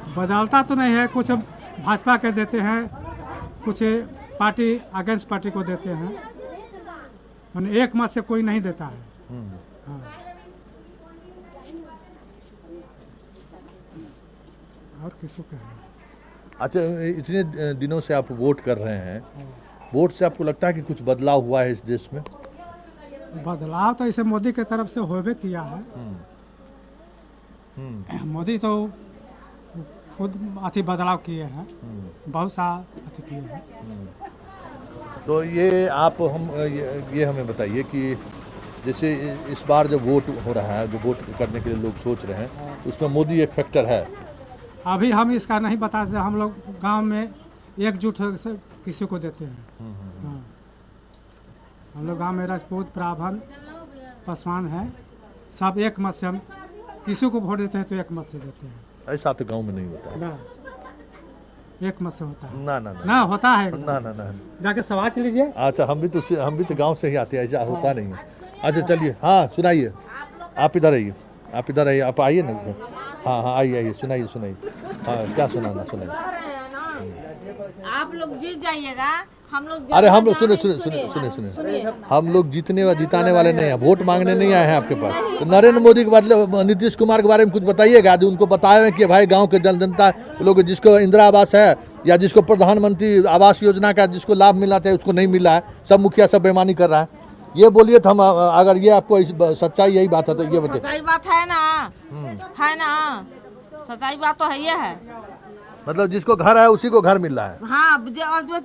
बदलता तो नहीं है, कुछ भाजपा के देते हैं, कुछ पार्टी अगेंस्ट पार्टी को देते हैं, मैंने एक मत से कोई नहीं देता है। हाँ। और किसको कहें? अच्छा, इतने दिनों से आप वोट कर रहे हैं, वोट से आपको लगता है कि कुछ बदलाव हुआ है इस देश में? बदलाव तो इसे मोदी की तरफ से होबे किया है। मोदी तो खुद अति बदलाव किए हैं, बहुत सा अति किए हैं। तो ये आप ये हमें बताइए कि जैसे इस बार जब वोट हो रहा है, जो वोट करने के लिए लोग सोच रहे हैं, उसमें मोदी एक फैक्टर है। अभी हम इसका नहीं बता सकते, हम लोग गांव में एकजुट से किसी को देते हैं। हाँ, हम लोग गांव में राजपूत, ब्राह्मण, पासवान है, सब एक मत से हम किसी को वोट देते हैं तो एक मत से देते हैं। ऐसा तो गांव में नहीं होता है। ना, एक मत से होता है। ना होता है ना जाके सवाल लीजिए। अच्छा, हम भी तो गांव से ही आते हैं, ऐसा होता नहीं है। अच्छा चलिए, हाँ सुनाइए, आप इधर आइए, आप आइए ना। हाँ आइए, सुनाइए। हाँ, क्या सुनाना, सुनाइए। आप लोग जीत जाइएगा, हम लोग। अरे हम लोग सुने, हम लोग जीतने व जिताने वाले नहीं हैं, वोट मांगने नहीं आए हैं आपके पास। तो नरेंद्र मोदी के बदले नीतीश कुमार के बारे में कुछ बताइएगा, जो उनको बताए कि भाई गांव के जनता लोग जिसको इंदिरा आवास है या जिसको प्रधानमंत्री आवास योजना का जिसको लाभ मिलना चाहिए उसको नहीं मिला है, सब मुखिया सब बेईमानी कर रहा है। ये बोलिए तो हम, अगर ये आपको सच्चाई यही बात है तो ये बताइए। सच्चाई बात है ना, सच्चाई बात तो है ये है। मतलब जिसको घर है उसी को घर मिल रहा है। हाँ,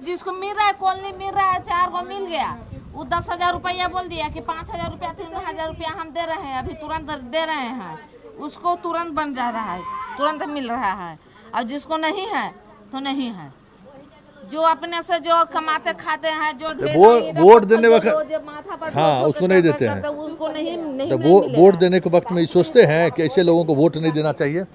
जिसको मिल रहा है, कॉलोनी मिल रहा है, 4 को मिल गया, वो 10,000 रुपया बोल दिया कि 5,000 रुपया 3,000 रुपया हम दे रहे हैं, अभी तुरंत दे रहे हैं, उसको तुरंत बन जा रहा है, तुरंत मिल रहा है। और जिसको नहीं है तो नहीं है, जो अपने से जो कमाते खाते हैं, जो वोट देने वक्त, हाँ, उसको नहीं देते हैं, उसको नहीं। वोट देने के वक्त में सोचते हैं कि ऐसे लोगों को वोट नहीं देना चाहिए।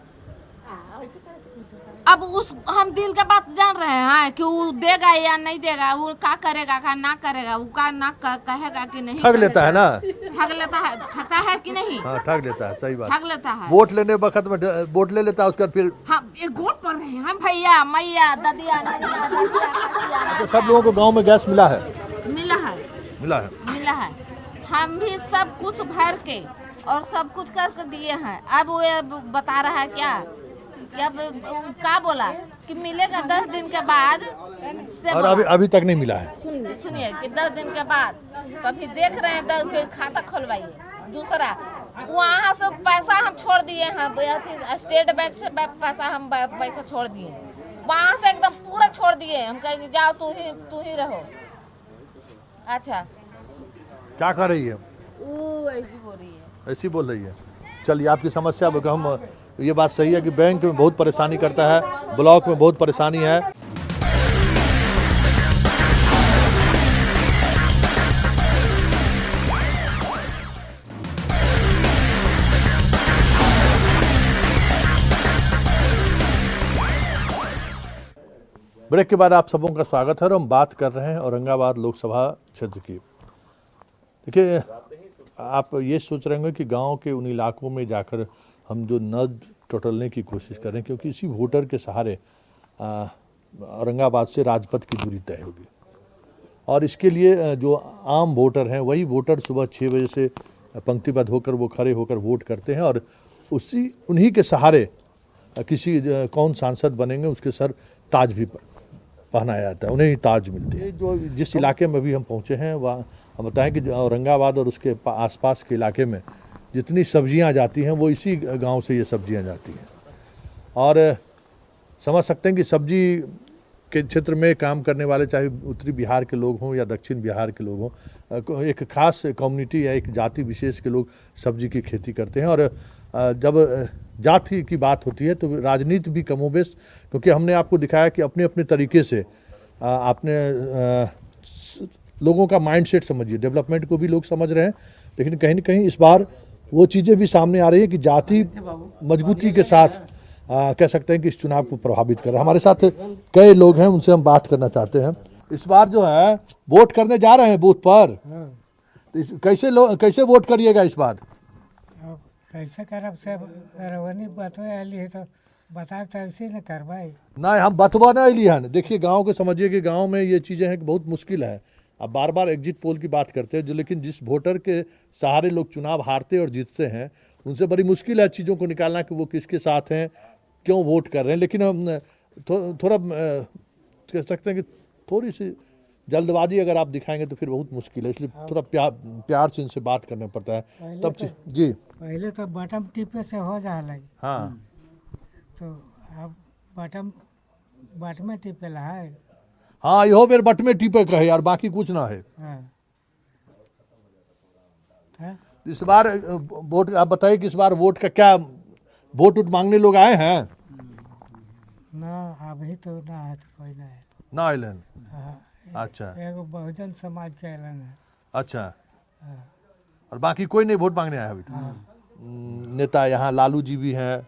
अब हम दिल के बात जान रहे हैं कि वो देगा या नहीं देगा, वो क्या करेगा क्या ना करेगा, वो क्या ना कहेगा कि नहीं। ठग लेता है ना, ठगता है कि नहीं। हाँ, ठग लेता है, सही बात। ठग लेता है, वोट लेने वक्त में वोट ले लेता है, उसका फिर हम एक वोट पड़ रहे हैं भैया, मैया, ददिया, सब लोगों को गाँव में गैस मिला है। मिला है। मिला है। मिला है। हम भी सब कुछ भर के और सब कुछ कर दिए हैं। अब वो बता रहा है क्या बोला कि मिलेगा 10 दिन के बाद से और अभी तक नहीं मिला है। सुनिए कि 10 दिन के बाद कभी देख रहे हैं 10 के खाता खोलवाइए। दूसरा वहाँ से पैसा हम छोड़ दिए हैं, स्टेट बैंक से पैसा हम पैसा छोड़ दिए, वहाँ से एकदम पूरा छोड़ दिए। हम कहेंगे जाओ तू ही रहो। अच्छा क्या कर रही है वो ऐसी बोल रही है। ऐसी बोल रही है। चलिए आपकी समस्या हम ये बात सही है कि बैंक में बहुत परेशानी करता है, ब्लॉक में बहुत परेशानी है। ब्रेक के बाद आप सबों का स्वागत है और हम बात कर रहे हैं औरंगाबाद लोकसभा क्षेत्र की। देखिए, आप ये सोच रहे होंगे कि गांव के उन इलाकों में जाकर हम जो न टोटलने की कोशिश करें, क्योंकि इसी वोटर के सहारे औरंगाबाद से राजपथ की दूरी तय होगी। और इसके लिए जो आम वोटर हैं वही वोटर सुबह 6 बजे से पंक्तिबद्ध होकर वो खड़े होकर वोट करते हैं और उन्हीं के सहारे किसी कौन सांसद बनेंगे उसके सर ताज भी पहनाया जाता है, उन्हें ही ताज मिलती है। जो जिस इलाके में अभी हम पहुँचे हैं वहाँ हम बताएं कि औरंगाबाद और उसके आसपास के इलाके में जितनी सब्जियां जाती हैं वो इसी गांव से ये सब्जियां जाती हैं। और समझ सकते हैं कि सब्जी के क्षेत्र में काम करने वाले चाहे उत्तरी बिहार के लोग हों या दक्षिण बिहार के लोग हों, एक खास कम्युनिटी या एक जाति विशेष के लोग सब्जी की खेती करते हैं। और जब जाति की बात होती है तो राजनीति भी कमोबेश, क्योंकि हमने आपको दिखाया कि अपने अपने तरीके से आपने लोगों का माइंडसेट समझिए, डेवलपमेंट को भी लोग समझ रहे हैं, लेकिन कहीं न कहीं इस बार वो चीज़ें भी सामने आ रही है कि जाति मजबूती के साथ कह सकते हैं कि इस चुनाव को प्रभावित कर रहा है। हमारे साथ कई लोग हैं, उनसे हम बात करना चाहते हैं। इस बार जो है वोट करने जा रहे हैं बूथ पर, कैसे वोट करिएगा इस बार? कैसे करब से रवनी बतवे आली है तो बताए तो ऐसे न करवाई नहीं, हम बतवा नहीं ली हन। देखिए गांव को समझिए कि गांव में ये चीज़ें हैं कि बहुत मुश्किल है। अब बार बार एग्जिट पोल की बात करते हैं जो, लेकिन जिस वोटर के सहारे लोग चुनाव हारते और जीतते हैं उनसे बड़ी मुश्किल है चीज़ों को निकालना कि वो किसके साथ हैं, क्यों वोट कर रहे हैं। लेकिन हम थोड़ा कह सकते हैं कि थोड़ी सी जल्दबाजी अगर आप दिखाएंगे तो फिर बहुत मुश्किल है, इसलिए थोड़ा प्यार से इनसे बात करना पड़ता है तब जी। पहले तो बटन टिपे से हो जा रहा है। हाँ, तो अब बटन टिपेला है। हाँ, यो बेर बट में टिपे कहे यार, बाकी कुछ ना है। इस बार वोट आप बताइए कि इस बार वोट का क्या वोट मांगने लोग आए हैं? ना अभी तो ना है, तो कोई ना है ना आइलन। अच्छा, एगो बहुजन समाज के ऐलान है। अच्छा, और बाकी कोई नहीं वोट मांगने आया अभी तो। नेता यहाँ लालू जी भी हैं,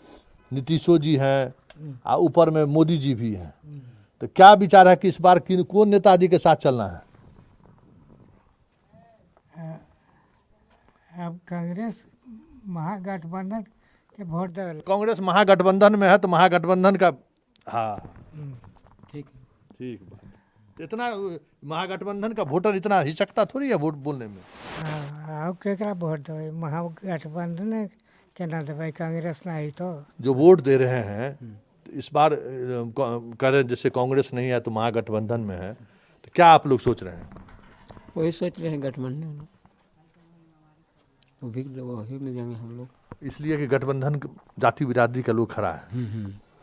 नीतीशो जी हैं, ऊपर में मोदी जी भी हैं। तो क्या विचार है कि इस बार कौन नेताजी के साथ चलना है? अब कांग्रेस महागठबंधन के वोट दे। कांग्रेस महागठबंधन में है तो महागठबंधन का, हाँ ठीक इतना महागठबंधन का वोटर इतना हिचकता थोड़ी है वोट बोलने में। अब केकरा वोट देवे? महागठबंधन के ना देवे, कांग्रेस ना ही तो जो वोट दे रहे हैं इस बार कह रहे जैसे कांग्रेस नहीं है तो महागठबंधन में है, तो क्या आप लोग सोच रहे हैं? वही सोच रहे हैं गठबंधन, वही में जाएंगे हम लोग, इसलिए कि गठबंधन जाति बिरादरी का लोग खड़ा है।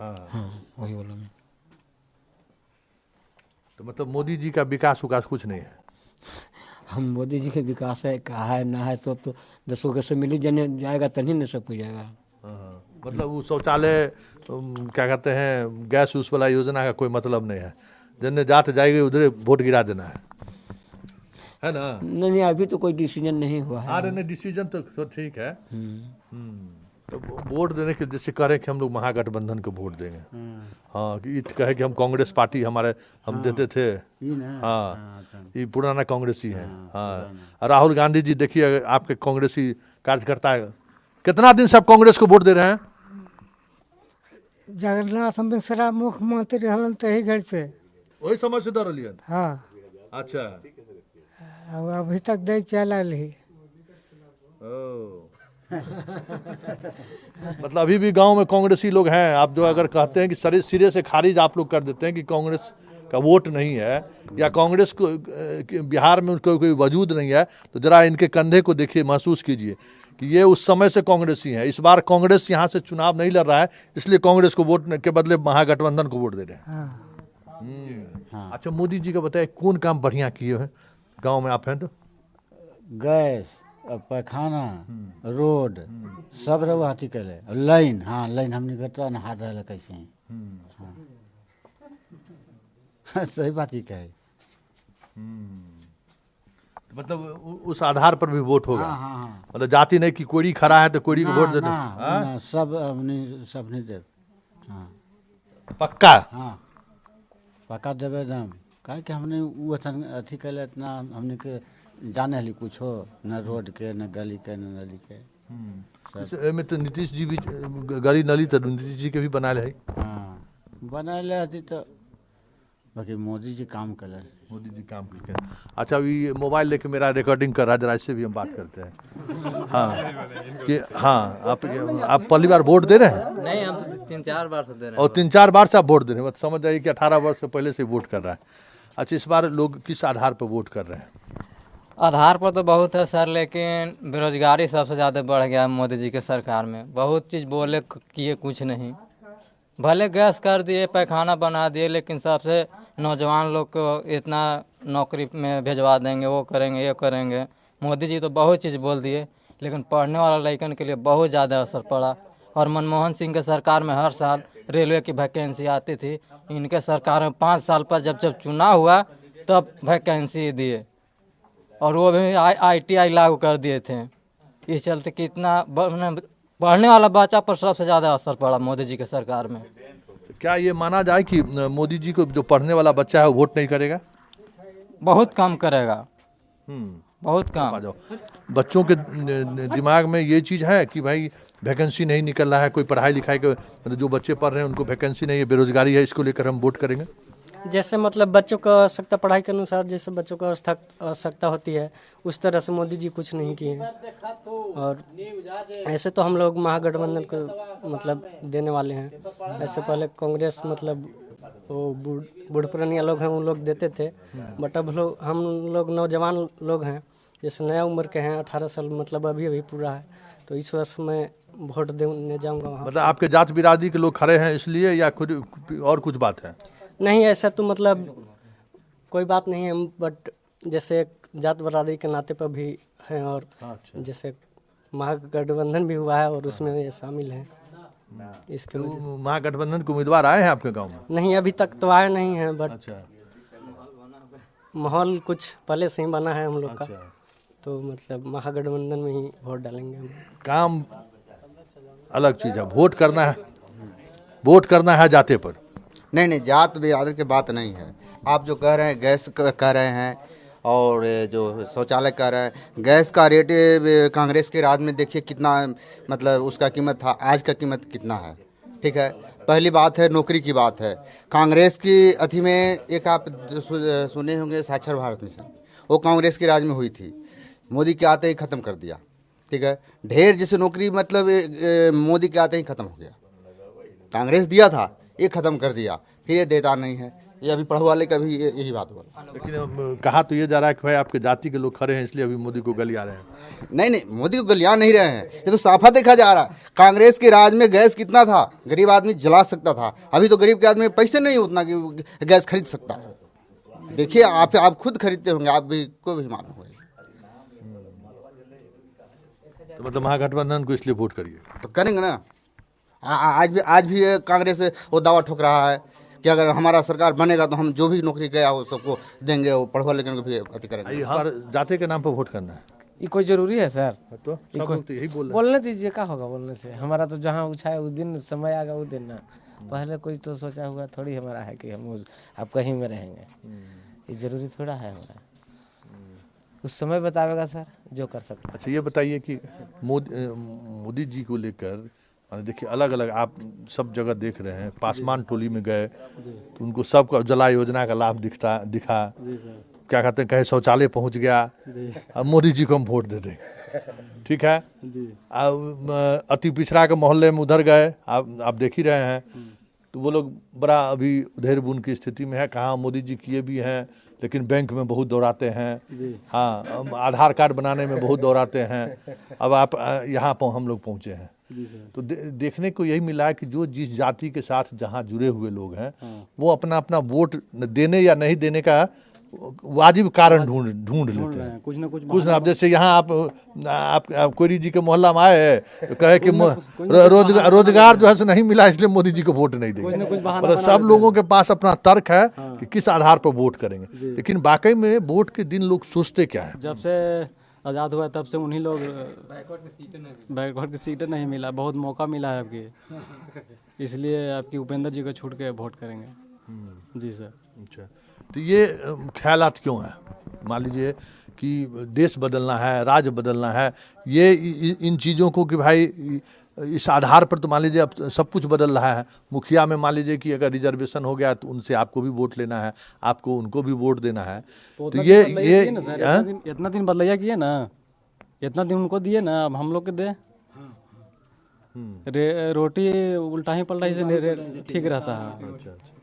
हाँ, वही बोला मैं। तो मतलब मोदी जी का विकास कुछ नहीं है। हम मोदी जी के विकास है कहा है ना है, सब तो 10 को कैसे मिली जाने जाएगा तभी न सब कुछ जाएगा। मतलब वो शौचालय क्या कहते हैं गैस उस वाला योजना का कोई मतलब नहीं है, जिन्हें जात जाएगी उधर वोट गिरा देना है ना? नहीं अभी तो कोई डिसीजन नहीं हुआ है। नहीं डिसीजन तो ठीक है। तो वोट देने के जैसे करें कि हम लोग महागठबंधन को वोट देंगे। हाँ, कि कहे कि हम कांग्रेस पार्टी हम देते थे। हाँ, ये पुराना कांग्रेसी है। हाँ, राहुल गांधी जी देखिए आपके कांग्रेसी कार्यकर्ता है, कितना दिन से आप कांग्रेस को वोट दे रहे हैं? जगन्नाथ मिश्रा मुख्यमंत्री हलन तही घर से वही समझ से डर लिया। हाँ, अच्छा, अब अभी तक दे चल ही। मतलब अभी भी गांव में कांग्रेसी लोग हैं। आप जो अगर कहते हैं कि सिरे से खारिज आप लोग कर देते हैं कि कांग्रेस का वोट नहीं है या कांग्रेस को बिहार में उनका कोई वजूद नहीं है, तो जरा इनके कंधे को देखिए, महसूस कीजिए कि ये उस समय से कांग्रेसी हैं। इस बार कांग्रेस यहाँ से चुनाव नहीं लड़ रहा है, इसलिए कांग्रेस को वोट के बदले महागठबंधन को वोट दे रहे हैं। अच्छा, मोदी जी का बताए कौन काम बढ़िया किए हैं गाँव में आप हैं तो? गैस, पैखाना, रोड सब रवाती करे, लाइन, हाँ लाइन हमने करता ना हाथ रहा कैसे ही। हाँ सही बात ही कहे। मतलब उस आधार पर भी वोट होगा। हाँ। मतलब जाति नहीं कि कोई खड़ा है तो कोई को वोट दे दो। सब नहीं दे। हाँ पक्का। हाँ पक्का देवे दम। काहे कि हमने वो अथी कैले इतना हमने के जाने हली कुछ हो न रोड के न गली के न नली के। में तो नीतीश जी भी गली नली तो नीतीश जी के भी बनाए है। हाँ बनाए हती तो बाकी मोदी जी काम कर। मोदी जी काम करके। अच्छा, अभी मोबाइल लेके मेरा रिकॉर्डिंग कर रहा है, जरा इससे भी हम बात करते हैं। हाँ कि हाँ आप पहली बार वोट दे रहे हैं? नहीं, हम तो 3-4 बार से दे रहे हैं। और 3-4 बार से आप वोट दे रहे हैं, समझ जाइए कि 18 वर्ष से पहले से वोट कर रहा है। अच्छा, इस बार लोग किस आधार पर वोट कर रहे हैं? आधार पर तो बहुत है सर, लेकिन बेरोजगारी सबसे ज़्यादा बढ़ गया मोदी जी के सरकार में। बहुत चीज़ बोले किए कुछ नहीं। भले गैस कर दिए, पैखाना बना दिए, लेकिन सबसे नौजवान लोग को इतना नौकरी में भेजवा देंगे, वो करेंगे ये करेंगे। मोदी जी तो बहुत चीज़ बोल दिए, लेकिन पढ़ने वाला लड़कन के लिए बहुत ज़्यादा असर पड़ा। और मनमोहन सिंह के सरकार में हर साल रेलवे की वैकेंसी आती थी। इनके सरकार में 5 साल पर जब चुनाव हुआ तब वैकेंसी दिए, और वो भी ITI लागू कर दिए थे। इस चलते कितना पढ़ने वाला बच्चा पर सबसे ज़्यादा असर पड़ा मोदी जी के सरकार में। क्या ये माना जाए कि मोदी जी को जो पढ़ने वाला बच्चा है वो वोट नहीं करेगा? बहुत कम करेगा, बहुत कम। बच्चों के दिमाग में ये चीज़ है कि भाई वैकेंसी नहीं निकल रहा है, कोई पढ़ाई लिखाई के मतलब जो बच्चे पढ़ रहे हैं उनको वैकेंसी नहीं है, बेरोजगारी है, इसको लेकर हम वोट करेंगे। जैसे मतलब बच्चों का आवश्यकता, पढ़ाई के अनुसार जैसे बच्चों को आवश्यकता होती है, उस तरह से मोदी जी कुछ नहीं किए हैं। और ऐसे तो हम लोग महागठबंधन को मतलब देने वाले हैं। ऐसे पहले कांग्रेस मतलब वो बूढ़ पुरानिया लोग हैं, उन लोग देते थे, बट अब हम लोग नौजवान लोग हैं, जैसे नया उम्र के हैं, 18 साल मतलब अभी पूरा है, तो इस वर्ष मैं वोट देने जाऊँगा वहाँ। मतलब आपके जात बिरादरी के लोग खड़े हैं इसलिए, या खुद और कुछ बात है? नहीं, ऐसा तो मतलब कोई बात नहीं है, बट जैसे जात बरादरी के नाते पर भी हैं, और जैसे महागठबंधन भी हुआ है और उसमें ये शामिल हैं। इसके महागठबंधन के उम्मीदवार आए हैं आपके गांव में? नहीं, अभी तक तो आए नहीं हैं, बट माहौल कुछ पहले से ही बना है हम लोग का, तो मतलब महागठबंधन में ही वोट डालेंगे हम। काम अलग चीज़ है, वोट करना है जाते पर। नहीं, जात बिरादरी की बात नहीं है। आप जो कह रहे हैं गैस कह रहे हैं और जो शौचालय कह रहे हैं, गैस का रेट कांग्रेस के राज में देखिए कितना, मतलब उसका कीमत था, आज का कीमत कितना है। ठीक है, पहली बात है नौकरी की बात है। कांग्रेस की अथी में एक आप सुने होंगे साक्षर भारत मिशन, वो कांग्रेस के राज में हुई थी, मोदी के आते ही ख़त्म कर दिया। ठीक है, ढेर जैसे नौकरी मतलब मोदी के आते ही ख़त्म हो गया। कांग्रेस दिया था, ये ख़त्म कर दिया, फिर ये देता नहीं है। ये अभी पढ़ो वाले का भी यही बात हुआ। लेकिन कहा तो ये जा रहा है कि भाई आपके जाति के लोग खड़े हैं इसलिए अभी मोदी को गलिया रहे हैं। नहीं, मोदी को गलिया नहीं रहे हैं, ये तो साफा देखा जा रहा है। कांग्रेस के राज में गैस कितना था, गरीब आदमी जला सकता था। अभी तो गरीब के आदमी पैसे नहीं उतना कि गैस खरीद सकता है। देखिए आप खुद खरीदते होंगे, आप भी को भी मालूम होगा। तो मतलब महागठबंधन को इसलिए वोट करिए? तो करेंगे ना। आज भी कांग्रेस वो दावा ठोक रहा है कि अगर हमारा सरकार बनेगा तो हम जो भी नौकरी गया वो सबको देंगे, वो पढ़वा लेकिन भी अति करेंगे। जाति के नाम पर वोट करना है, ये कोई जरूरी है सर? तो सब लोग तो यही बोल रहे हैं। बोलने दीजिए, क्या होगा बोलने से? हमारा तो जहाँ उछा है उस दिन समय आएगा वो दिन ना। पहले कोई तो सोचा हुआ थोड़ी हमारा है कि हम अब कहीं में रहेंगे, ये जरूरी थोड़ा है हमारा। उस समय बतावेगा सर जो कर सकता। अच्छा, ये बताइए कि मोदी जी को लेकर देखिए अलग अलग आप सब जगह देख रहे हैं, पासवान टोली में गए तो उनको सबको उज्ज्वला योजना का लाभ दिखा, क्या कहते हैं, कहे शौचालय पहुंच गया, अब मोदी जी को हम वोट दे देंगे, ठीक है। अब अति पिछड़ा के मोहल्ले में उधर गए, आप देख ही रहे हैं, तो वो लोग बड़ा अभी उधेर बुन की स्थिति में है। कहाँ मोदी जी किए भी हैं, लेकिन बैंक में बहुत दौड़ाते हैं, हाँ, आधार कार्ड बनाने में बहुत दौड़ाते हैं। अब आप यहाँ पर हम लोग पहुँचे हैं, तो देखने को यही मिला है कि जो जिस जाति के साथ जहाँ जुड़े हुए लोग हैं, वो अपना अपना वोट देने या नहीं देने का वाजिब कारण ढूंढ लेते हैं, कुछ ना। अब जैसे यहाँ आप कोयरी जी के मोहल्ला में आए तो कहे कि रोजगार जो है सो नहीं मिला, इसलिए मोदी जी को वोट नहीं देंगे। मतलब सब लोगों के पास अपना तर्क है कि किस आधार पर वोट करेंगे, लेकिन वाकई में वोट के दिन लोग सोचते क्या है। जब से आज़ाद हुआ तब से उन्हीं लोग बैकवर्ड की सीटें नहीं मिला, बहुत मौका मिला है आपकी, इसलिए आपकी उपेंद्र जी को छूट के वोट करेंगे। जी सर। अच्छा, तो ये ख्यालात क्यों है? मान लीजिए कि देश बदलना है, राज्य बदलना है, ये इन चीज़ों को कि भाई इस आधार पर तो मान लीजिए अब सब कुछ बदल रहा है। मुखिया में मान लीजिए कि अगर रिजर्वेशन हो गया तो उनसे आपको भी वोट लेना है, आपको उनको भी वोट देना है। तो ये इतना दिन बदलैया किए ना, इतना दिन उनको दिए ना, अब हम लोग के दे। रोटी उल्टा ही पलटा ही से ठीक रहता है।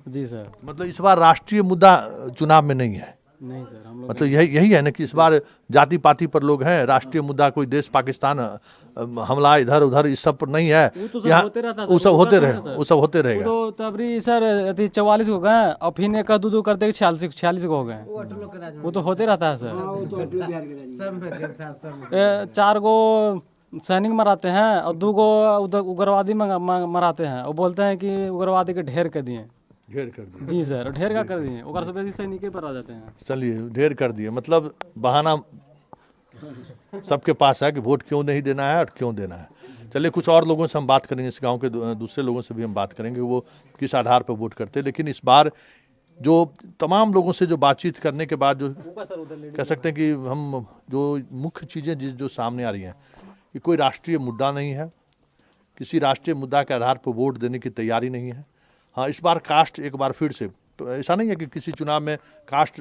जी सर। मतलब इस बार राष्ट्रीय मुद्दा चुनाव में नहीं है? नहीं सर, हम लोग मतलब यही है ना कि इस बार जाति पाति पर लोग हैं, राष्ट्रीय मुद्दा कोई देश पाकिस्तान हमला इधर उधर इस सब पर नहीं है। वो सब होते रहेगा। तो तबरी सर 44 को गए और फिर एक दो करते 46 को हो गए, वो तो होते रहता है सर। 4 गो सैनिक मराते हैं और 2 गो उग्रवादी मराते हैं और बोलते हैं कि उग्रवादी के ढेर कर दिए। ढेर कर दिए? जी सर, ढेर का कर दिए, ओकर से बेसी सैनिक पर आ जाते हैं। चलिए, ढेर कर दिए, मतलब बहाना सबके पास है कि वोट क्यों नहीं देना है और क्यों देना है। चलिए, कुछ और लोगों से हम बात करेंगे, इस गांव के दूसरे लोगों से भी हम बात करेंगे वो किस आधार पर वोट करते हैं। लेकिन इस बार जो तमाम लोगों से जो बातचीत करने के बाद जो कह सकते हैं कि हम जो मुख्य चीज़ें जो सामने आ रही हैं कि कोई राष्ट्रीय मुद्दा नहीं है, किसी राष्ट्रीय मुद्दा के आधार पर वोट देने की तैयारी नहीं है। हाँ, इस बार कास्ट एक बार फिर से, ऐसा नहीं है कि किसी चुनाव में कास्ट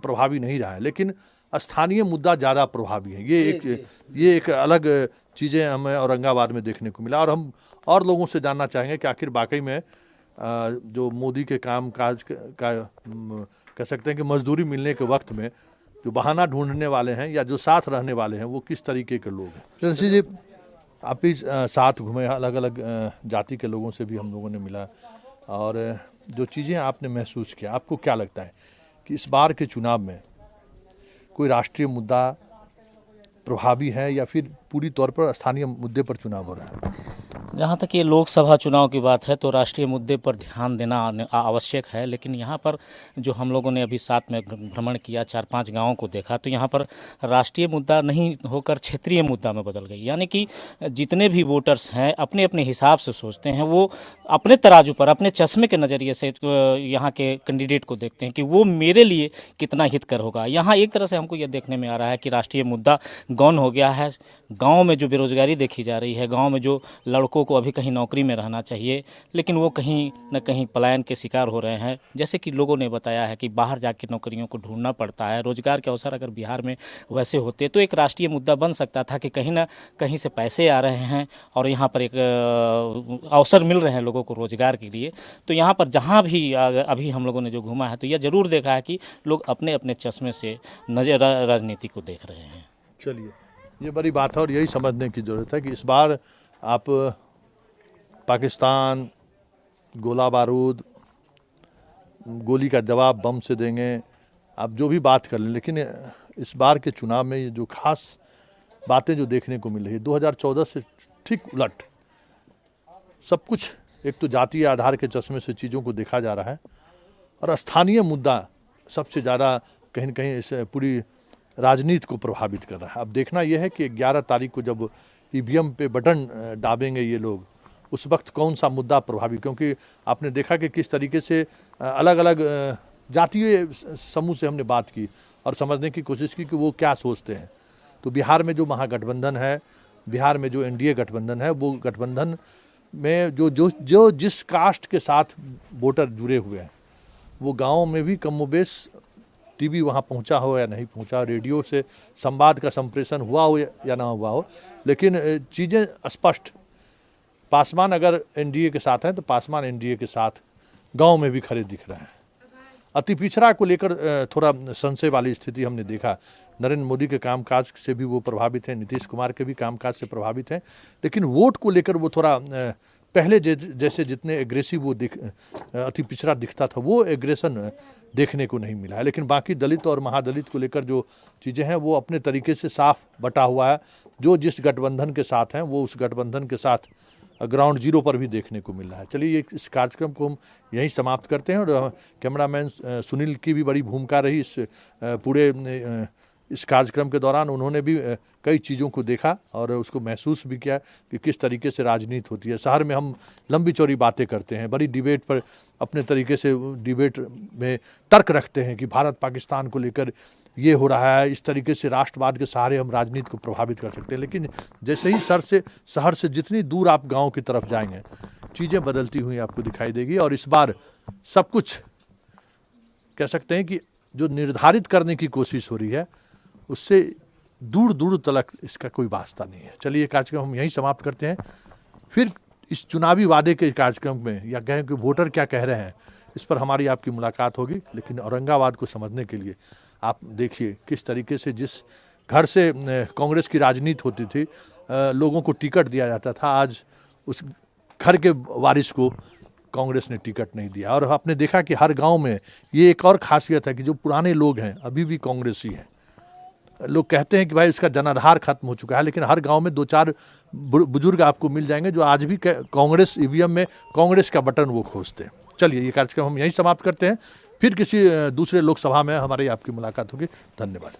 प्रभावी नहीं रहा है, लेकिन स्थानीय मुद्दा ज़्यादा प्रभावी है। ये एक अलग चीज़ें हमें औरंगाबाद में देखने को मिला। और हम और लोगों से जानना चाहेंगे कि आखिर वाकई में जो मोदी के काम काज का कह सकते हैं कि मजदूरी मिलने के वक्त में जो बहाना ढूंढने वाले हैं या जो साथ रहने वाले हैं वो किस तरीके के लोग हैं। तुलसी जी, आप भी साथ घूमे, अलग अलग जाति के लोगों से भी हम लोगों ने मिला, और जो चीज़ें आपने महसूस किया, आपको क्या लगता है कि इस बार के चुनाव में कोई राष्ट्रीय मुद्दा प्रभावी है या फिर पूरी तौर पर स्थानीय मुद्दे पर चुनाव हो रहा है? जहाँ तक ये लोकसभा चुनाव की बात है तो राष्ट्रीय मुद्दे पर ध्यान देना आवश्यक है, लेकिन यहाँ पर जो हम लोगों ने अभी साथ में भ्रमण किया, 4-5 गांवों को देखा, तो यहाँ पर राष्ट्रीय मुद्दा नहीं होकर क्षेत्रीय मुद्दा में बदल गई। यानी कि जितने भी वोटर्स हैं अपने अपने हिसाब से सोचते हैं, वो अपने तराजू पर, अपने चश्मे के नज़रिए से यहाँ के कैंडिडेट को देखते हैं कि वो मेरे लिए कितना हितकर होगा। यहाँ एक तरह से हमको ये देखने में आ रहा है कि राष्ट्रीय मुद्दा गौन हो गया है। गाँव में जो बेरोजगारी देखी जा रही है, गाँव में जो लड़कों को अभी कहीं नौकरी में रहना चाहिए लेकिन वो कहीं न कहीं पलायन के शिकार हो रहे हैं। जैसे कि लोगों ने बताया है कि बाहर जाके नौकरियों को ढूंढना पड़ता है। रोजगार के अवसर अगर बिहार में वैसे होते तो एक राष्ट्रीय मुद्दा बन सकता था कि कहीं ना कहीं से पैसे आ रहे हैं और यहाँ पर एक अवसर मिल रहे हैं लोगों को रोजगार के लिए। तो यहाँ पर जहाँ भी अभी हम लोगों ने जो घूमा है तो यह जरूर देखा है कि लोग अपने अपने चश्मे से नजर राजनीति को देख रहे हैं। चलिए, ये बड़ी बात है और यही समझने की जरूरत है कि इस बार आप पाकिस्तान गोला बारूद, गोली का जवाब बम से देंगे, आप जो भी बात कर लें, लेकिन इस बार के चुनाव में ये जो खास बातें जो देखने को मिल रही है 2014 से ठीक उलट सब कुछ, एक तो जातीय आधार के चश्मे से चीज़ों को देखा जा रहा है और स्थानीय मुद्दा सबसे ज़्यादा कहीं न कहीं इस पूरी राजनीति को प्रभावित कर रहा है। अब देखना यह है कि 11 तारीख को जब ईवीएम पे बटन दाबेंगे ये लोग, उस वक्त कौन सा मुद्दा प्रभावी, क्योंकि आपने देखा कि किस तरीके से अलग अलग जातीय समूह से हमने बात की और समझने की कोशिश की कि वो क्या सोचते हैं। तो बिहार में जो महागठबंधन है, बिहार में जो एनडीए गठबंधन है, वो गठबंधन में जो जिस कास्ट के साथ वोटर जुड़े हुए हैं वो गाँव में भी कमोबेश टीवी वहाँ पहुँचा हो या नहीं पहुँचा, रेडियो से संवाद का संप्रेषण हुआ हो या ना हुआ हो, लेकिन चीज़ें स्पष्ट। पासवान अगर एनडीए के साथ हैं तो पासवान एनडीए के साथ गांव में भी खड़े दिख रहे हैं। अति पिछड़ा को लेकर थोड़ा संशय वाली स्थिति हमने देखा। नरेंद्र मोदी के कामकाज से भी वो प्रभावित हैं, नीतीश कुमार के भी कामकाज से प्रभावित हैं, लेकिन वोट को लेकर वो थोड़ा पहले जैसे जितने एग्रेसिव वो अति पिछड़ा दिखता था, वो एग्रेशन देखने को नहीं मिला है। लेकिन बाकी दलित और महादलित को लेकर जो चीज़ें हैं वो अपने तरीके से साफ बटा हुआ है। जो जिस गठबंधन के साथ हैं वो उस गठबंधन के साथ ग्राउंड जीरो पर भी देखने को मिल रहा है। चलिए इस कार्यक्रम को हम यहीं समाप्त करते हैं। और कैमरामैन सुनील की भी बड़ी भूमिका रही इस पूरे इस कार्यक्रम के दौरान। उन्होंने भी कई चीज़ों को देखा और उसको महसूस भी किया कि किस तरीके से राजनीति होती है। शहर में हम लंबी चौड़ी बातें करते हैं, बड़ी डिबेट पर अपने तरीके से डिबेट में तर्क रखते हैं कि भारत पाकिस्तान को लेकर ये हो रहा है, इस तरीके से राष्ट्रवाद के सहारे हम राजनीति को प्रभावित कर सकते हैं। लेकिन जैसे ही शहर से जितनी दूर आप गांव की तरफ जाएंगे, चीज़ें बदलती हुई आपको दिखाई देगी। और इस बार सब कुछ कह सकते हैं कि जो निर्धारित करने की कोशिश हो रही है उससे दूर दूर तक इसका कोई वास्ता नहीं है। चलिए कार्यक्रम हम यहीं समाप्त करते हैं। फिर इस चुनावी वादे के कार्यक्रम में या कहें कि वोटर क्या कह रहे हैं, इस पर हमारी आपकी मुलाकात होगी। लेकिन औरंगाबाद को समझने के लिए आप देखिए किस तरीके से जिस घर से कांग्रेस की राजनीति होती थी, लोगों को टिकट दिया जाता था, आज उस घर के वारिस को कांग्रेस ने टिकट नहीं दिया। और आपने देखा कि हर गांव में ये एक और खासियत है कि जो पुराने लोग हैं अभी भी कांग्रेसी हैं। लोग कहते हैं कि भाई इसका जनाधार खत्म हो चुका है, लेकिन हर गांव में 2-4 बुजुर्ग आपको मिल जाएंगे जो आज भी कांग्रेस ईवीएम में कांग्रेस का बटन वो खोजते हैं। चलिए ये कार्यक्रम हम यहीं समाप्त करते हैं। फिर किसी दूसरे लोकसभा में हमारी आपकी मुलाकात होगी। धन्यवाद।